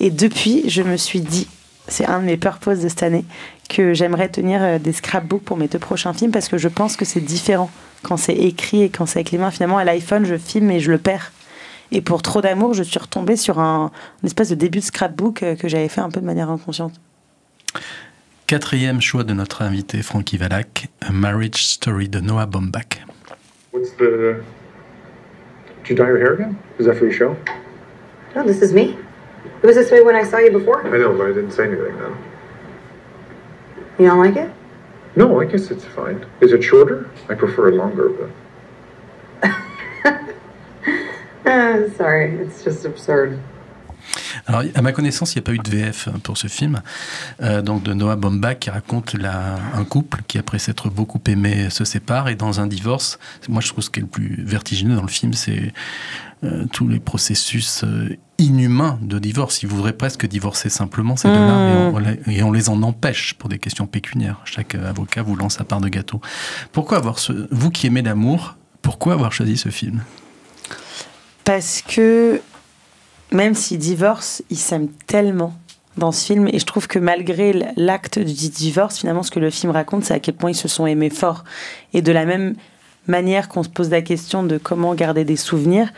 Et depuis, je me suis dit, c'est un de mes purposes de cette année, que j'aimerais tenir des scrapbooks pour mes 2 prochains films parce que je pense que c'est différent quand c'est écrit et quand c'est avec les mains. Finalement, à l'iPhone, je filme et je le perds. Et pour Trop d'amour, je suis retombée sur une espèce de début de scrapbook que j'avais fait un peu de manière inconsciente. 4e choix de notre invité Frankie Valak, A Marriage Story de Noah Baumbach. What's the... Did you dye your hair again? Is that for your show? No, this is me. It was this way when I saw you before. I know, but I didn't say anything then. You don't like it? No, I guess it's fine. Is it shorter? I prefer it longer, but... Sorry, it's just absurd. Alors, à ma connaissance, il n'y a pas eu de VF pour ce film, donc de Noah Baumbach, qui raconte un couple qui, après s'être beaucoup aimé, se sépare, et dans un divorce, moi je trouve ce qui est le plus vertigineux dans le film, c'est tous les processus inhumains de divorce. Ils voudraient presque divorcer simplement, ces deux-là, et on les en empêche pour des questions pécuniaires. Chaque avocat voulant sa part de gâteau. Pourquoi vous qui aimez l'amour, pourquoi avoir choisi ce film ? Parce que même s'ils divorcent, ils s'aiment tellement dans ce film. Et je trouve que malgré l'acte du divorce, finalement, ce que le film raconte, c'est à quel point ils se sont aimés fort. Et de la même manière qu'on se pose la question de comment garder des souvenirs,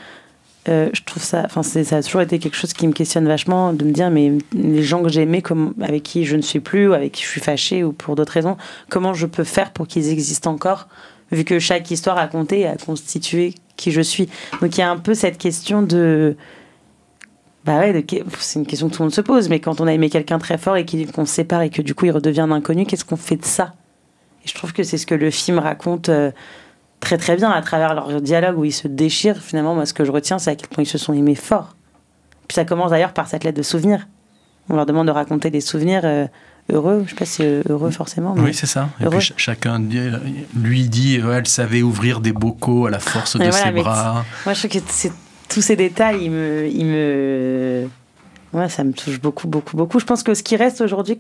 je trouve ça... Enfin, ça a toujours été quelque chose qui me questionne vachement, de me dire, mais les gens que j'aimais, avec qui je ne suis plus, ou avec qui je suis fâchée, ou pour d'autres raisons, comment je peux faire pour qu'ils existent encore, vu que chaque histoire a compté et a constitué qui je suis. Donc il y a un peu cette question de... Bah ouais, c'est une question que tout le monde se pose, mais quand on a aimé quelqu'un très fort et qu'on se sépare et que du coup il redevient un inconnu, qu'est-ce qu'on fait de ça ? Et je trouve que c'est ce que le film raconte très très bien à travers leur dialogue où ils se déchirent. Finalement, moi ce que je retiens, c'est à quel point ils se sont aimés fort. Puis ça commence d'ailleurs par cette lettre de souvenirs. On leur demande de raconter des souvenirs heureux, je sais pas si c'est heureux forcément. Mais oui, c'est ça. Et puis chacun lui dit, elle savait ouvrir des bocaux à la force de ses bras. Moi je trouve que tous ces détails, ouais, ça me touche beaucoup, beaucoup, beaucoup. Je pense que ce qui reste aujourd'hui,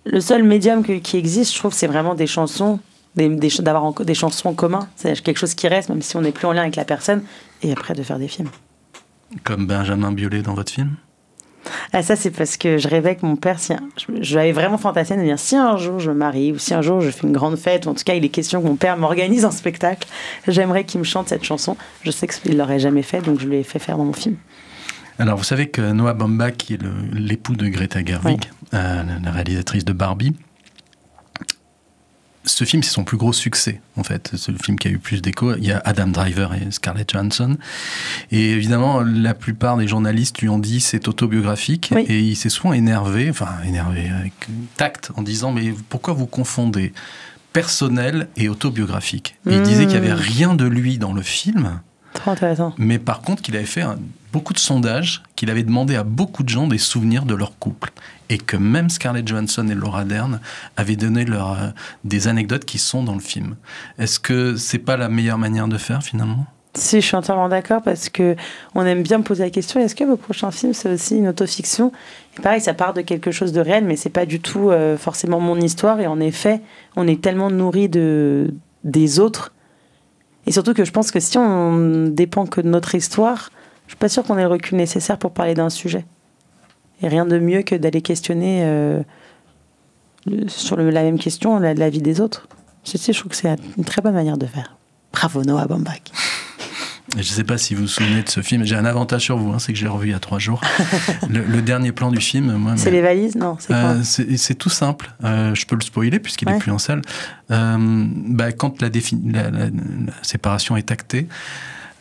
le seul médium qui existe, je trouve, c'est vraiment des chansons, d'avoir des chansons en commun. C'est quelque chose qui reste, même si on n'est plus en lien avec la personne, et après de faire des films. Comme Benjamin Biolay dans votre film ? Ah, ça, c'est parce que je rêvais que mon père, j'avais vraiment fantasmé de dire si un jour je me marie ou si un jour je fais une grande fête, ou en tout cas il est question que mon père m'organise un spectacle, j'aimerais qu'il me chante cette chanson. Je sais qu'il ne l'aurait jamais fait, donc je lui ai fait faire dans mon film. Alors vous savez que Noah Baumbach, qui est l'époux de Greta Gerwig, la réalisatrice de Barbie, ce film, c'est son plus gros succès, en fait. C'est le film qui a eu plus d'écho. Il y a Adam Driver et Scarlett Johansson. Et évidemment, la plupart des journalistes lui ont dit c'est autobiographique. Oui. Et il s'est souvent énervé avec tact, en disant mais pourquoi vous confondez personnel et autobiographique ? Et il disait qu'il n'y avait rien de lui dans le film. Trop intéressant. Mais par contre, qu'il avait fait beaucoup de sondages, qu'il avait demandé à beaucoup de gens des souvenirs de leur couple. Et que même Scarlett Johansson et Laura Dern avaient donné des anecdotes qui sont dans le film. Est-ce que c'est pas la meilleure manière de faire, finalement ? Si, je suis entièrement d'accord, parce qu'on aime bien me poser la question, est-ce que vos prochains films, c'est aussi une autofiction ? Et pareil, ça part de quelque chose de réel, mais c'est pas du tout forcément mon histoire. Et en effet, on est tellement nourri des autres. Et surtout que je pense que si on dépend que de notre histoire, je suis pas sûre qu'on ait le recul nécessaire pour parler d'un sujet. Et rien de mieux que d'aller questionner sur la même question la vie des autres. Je trouve que c'est une très bonne manière de faire. Bravo Noah Baumbach. Je ne sais pas si vous vous souvenez de ce film. J'ai un avantage sur vous, c'est que je l'ai revu il y a 3 jours. Le dernier plan du film... C'est les valises ? Non, c'est quoi ? C'est tout simple. Je peux le spoiler puisqu'il n'est plus en salle. Quand la séparation est actée,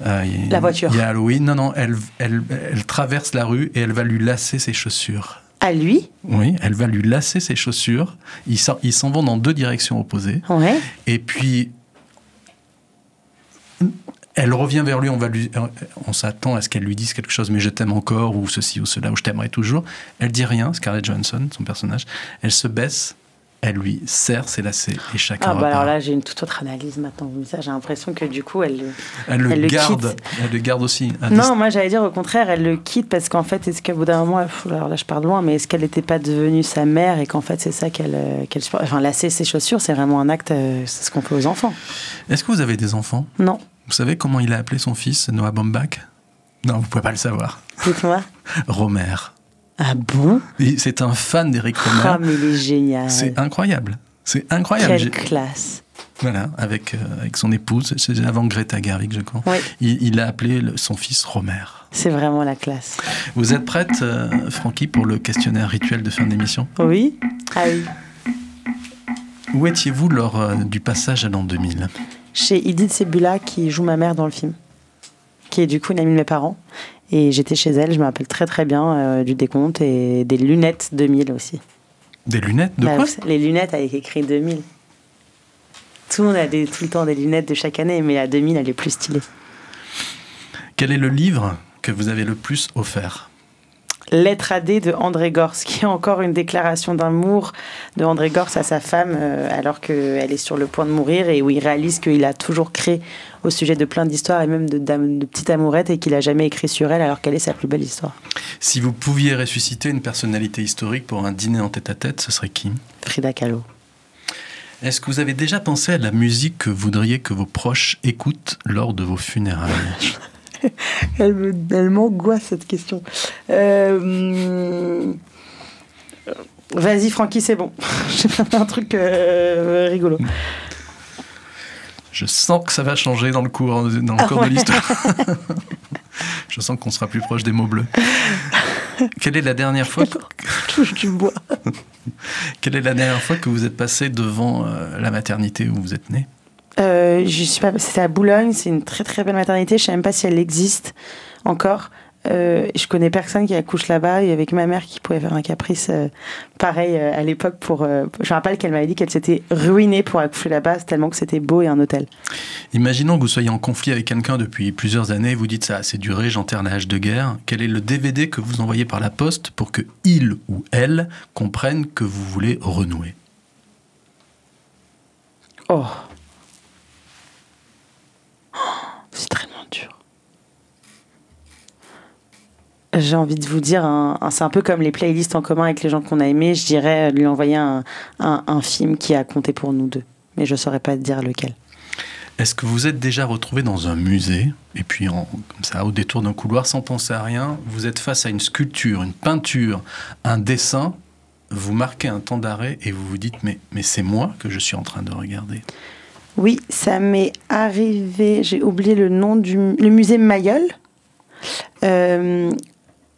la voiture. Il y a Halloween. Non, elle traverse la rue et elle va lui lasser ses chaussures. À lui ? Oui, elle va lui lasser ses chaussures. Ils s'en vont dans 2 directions opposées. Ouais. Et puis, elle revient vers lui. On s'attend à ce qu'elle lui dise quelque chose, mais je t'aime encore, ou ceci ou cela, ou je t'aimerai toujours. Elle dit rien, Scarlett Johansson, son personnage. Elle se baisse. elle lui serre ses lacets et chacun Ah bah repart. alors là, j'ai une toute autre analyse maintenant. Ça, j'ai l'impression que du coup, elle le garde. quitte. Elle le garde aussi. Non, moi j'allais dire au contraire, elle le quitte parce qu'en fait, est-ce qu'au bout d'un moment, alors là je pars de loin, mais est-ce qu'elle n'était pas devenue sa mère et qu'en fait c'est ça qu'elle supporte. Enfin, lasser ses chaussures, c'est vraiment un acte, c'est ce qu'on fait aux enfants. Est-ce que vous avez des enfants? Non. Vous savez comment il a appelé son fils, Noah Baumbach? Non, vous pouvez pas le savoir. Dites-moi. Romer. Ah bon? C'est un fan d'Éric Romer. Ah mais il est génial. C'est incroyable. C'est incroyable. Quelle classe. Voilà, avec son épouse, c'est avant Greta Gerwig, je crois. Oui. Il a appelé son fils Romer. C'est vraiment la classe. Vous êtes prête, Francky, pour le questionnaire rituel de fin d'émission? Oui. Ah oui. Où étiez-vous lors du passage à l'an 2000? Chez Edith Sebula, qui joue ma mère dans le film, qui est du coup une amie de mes parents. Et j'étais chez elle, je me rappelle très très bien du décompte et des lunettes 2000 aussi. Des lunettes de quoi? Les lunettes avec écrit 2000. Tout le monde a tout le temps des lunettes de chaque année, mais la 2000, elle est plus stylée. Quel est le livre que vous avez le plus offert? Lettre AD de André Gors, qui est encore une déclaration d'amour de André Gors à sa femme alors qu'elle est sur le point de mourir et où il réalise qu'il a toujours créé au sujet de plein d'histoires et même de petites amourettes et qu'il n'a jamais écrit sur elle alors qu'elle est sa plus belle histoire. Si vous pouviez ressusciter une personnalité historique pour un dîner en tête-à-tête, ce serait qui? Frida Kahlo. Est-ce que vous avez déjà pensé à la musique que vous voudriez que vos proches écoutent lors de vos funérailles? Elle m'angoisse cette question. Vas-y Francky, c'est bon. J'ai fait un truc rigolo. Je sens que ça va changer dans le cours de l'histoire. Je sens qu'on sera plus proche des mots bleus. Quelle est la dernière fois Touche du bois. Quelle est la dernière fois que vous êtes passé devant la maternité où vous êtes né? Je sais pas, c'était à Boulogne, c'est une très très belle maternité, je sais même pas si elle existe encore. Je connais personne qui accouche là-bas et avec ma mère qui pouvait faire un caprice pareil à l'époque pour. Je me rappelle qu'elle m'avait dit qu'elle s'était ruinée pour accoucher là-bas tellement que c'était beau et un hôtel. Imaginons que vous soyez en conflit avec quelqu'un depuis plusieurs années, et vous dites ça a assez duré, j'enterre la hache de guerre. Quel est le DVD que vous envoyez par la poste pour que il ou elle comprenne que vous voulez renouer? Oh. C'est très dur. J'ai envie de vous dire, c'est un peu comme les playlists en commun avec les gens qu'on a aimés. Je dirais lui envoyer un film qui a compté pour nous deux. Mais je ne saurais pas te dire lequel. Est-ce que vous êtes déjà retrouvé dans un musée, et puis comme ça, au détour d'un couloir, sans penser à rien, vous êtes face à une sculpture, une peinture, un dessin, vous marquez un temps d'arrêt et vous vous dites mais c'est moi que je suis en train de regarder? Oui, ça m'est arrivé, j'ai oublié le nom le musée Mayol.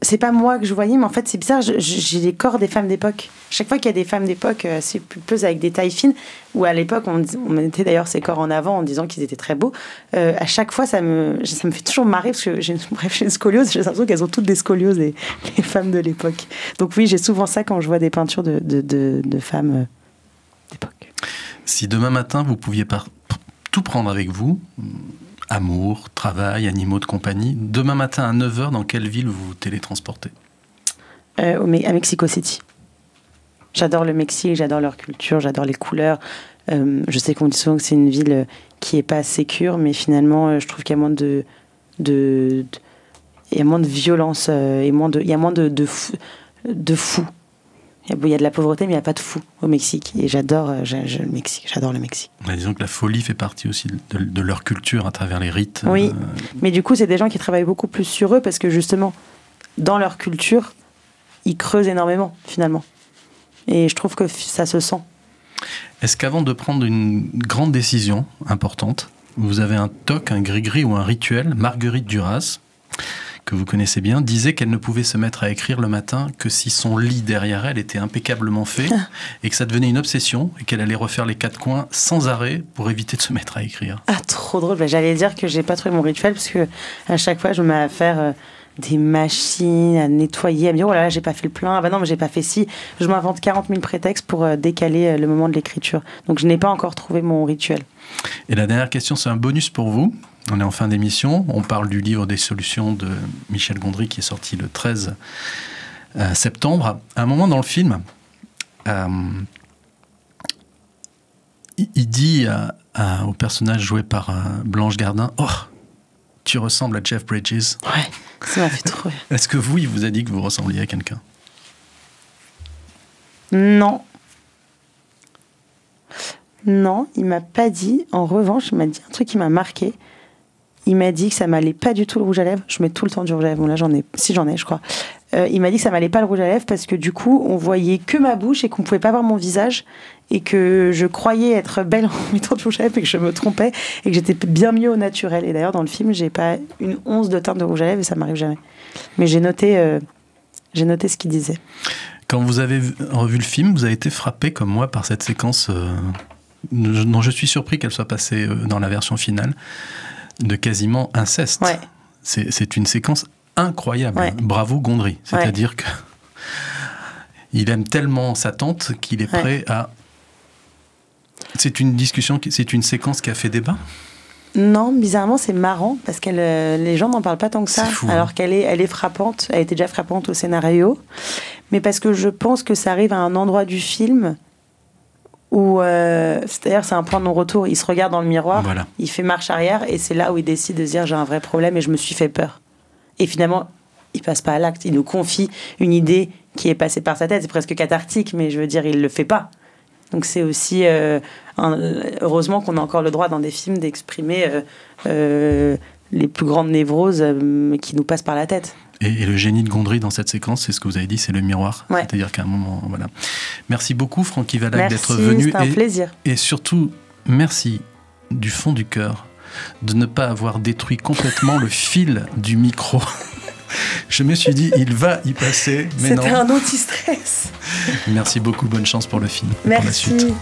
C'est pas moi que je voyais, mais en fait c'est bizarre, j'ai les corps des femmes d'époque. Chaque fois qu'il y a des femmes d'époque assez pulpeuses avec des tailles fines, ou à l'époque on mettait d'ailleurs ces corps en avant en disant qu'ils étaient très beaux, à chaque fois ça me fait toujours marrer parce que j'ai une scoliose, j'ai l'impression qu'elles ont toutes des scolioses les femmes de l'époque. Donc oui, j'ai souvent ça quand je vois des peintures de femmes d'époque. Si demain matin vous pouviez tout prendre avec vous, amour, travail, animaux de compagnie, demain matin à 9h, dans quelle ville vous vous télétransportez? À Mexico City. J'adore le Mexique, j'adore leur culture, j'adore les couleurs. Je sais qu'on dit souvent que c'est une ville qui n'est pas sécure, mais finalement, je trouve qu'il y a moins de violence, il y a moins de fous. Il y a de la pauvreté, mais il n'y a pas de fous au Mexique. Et j'adore le Mexique. J'adore le Mexique. Disons que la folie fait partie aussi de leur culture à travers les rites. Oui, mais du coup, c'est des gens qui travaillent beaucoup plus sur eux parce que justement, dans leur culture, ils creusent énormément, finalement. Et je trouve que ça se sent. Est-ce qu'avant de prendre une grande décision importante, vous avez un toc, un gris-gris ou un rituel? Marguerite Duras, que vous connaissez bien, disait qu'elle ne pouvait se mettre à écrire le matin que si son lit derrière elle était impeccablement fait et que ça devenait une obsession et qu'elle allait refaire les 4 coins sans arrêt pour éviter de se mettre à écrire. Ah, trop drôle. J'allais dire que j'ai pas trouvé mon rituel parce que à chaque fois je me mets à faire des machines, à nettoyer, à me dire oh là là, j'ai pas fait le plein, ah bah non mais j'ai pas fait ci. Je m'invente 40 000 prétextes pour décaler le moment de l'écriture. Donc je n'ai pas encore trouvé mon rituel. Et la dernière question, c'est un bonus pour vous. On est en fin d'émission, on parle du livre des solutions de Michel Gondry qui est sorti le 13 septembre. À un moment dans le film, il dit au personnage joué par Blanche Gardin, « Oh, tu ressembles à Jeff Bridges. » Ouais, ça m'a fait trop rire. Est-ce que il vous a dit que vous ressembliez à quelqu'un? Non. Non, il m'a pas dit. En revanche, il m'a dit un truc qui m'a marqué. Il m'a dit que ça m'allait pas du tout le rouge à lèvres. Je mets tout le temps du rouge à lèvres. Bon, là, j'en ai, je crois. Il m'a dit que ça m'allait pas le rouge à lèvres parce que du coup, on voyait que ma bouche et qu'on pouvait pas voir mon visage et que je croyais être belle en mettant du rouge à lèvres et que je me trompais et que j'étais bien mieux au naturel. Et d'ailleurs, dans le film, j'ai pas une once de teinte de rouge à lèvres et ça m'arrive jamais. Mais j'ai noté ce qu'il disait. Quand vous avez revu le film, vous avez été frappé comme moi par cette séquence dont je suis surpris qu'elle soit passée dans la version finale, de quasiment inceste. Ouais. C'est une séquence incroyable. Ouais. Bravo Gondry. C'est-à-dire que il aime tellement sa tante qu'il est prêt à... C'est une discussion, c'est une séquence qui a fait débat? Non, bizarrement, c'est marrant parce que les gens n'en parlent pas tant que ça, fou, alors qu'elle est frappante. Elle était déjà frappante au scénario, mais parce que je pense que ça arrive à un endroit du film où, c'est-à-dire, c'est un point de non-retour. Il se regarde dans le miroir, il fait marche arrière, et c'est là où il décide de se dire j'ai un vrai problème et je me suis fait peur. Et finalement, il passe pas à l'acte. Il nous confie une idée qui est passée par sa tête. C'est presque cathartique, mais je veux dire, il le fait pas. Donc c'est aussi heureusement qu'on a encore le droit dans des films d'exprimer les plus grandes névroses qui nous passent par la tête. Et le génie de Gondry dans cette séquence, c'est ce que vous avez dit, c'est le miroir. Ouais. C'est-à-dire qu'à un moment, voilà. Merci beaucoup Francky Valac d'être venu. C'était un plaisir. Et surtout, merci du fond du cœur de ne pas avoir détruit complètement le fil du micro. Je me suis dit, il va y passer, mais non. C'était un anti-stress. Merci beaucoup, bonne chance pour le film. Merci. Pour la suite.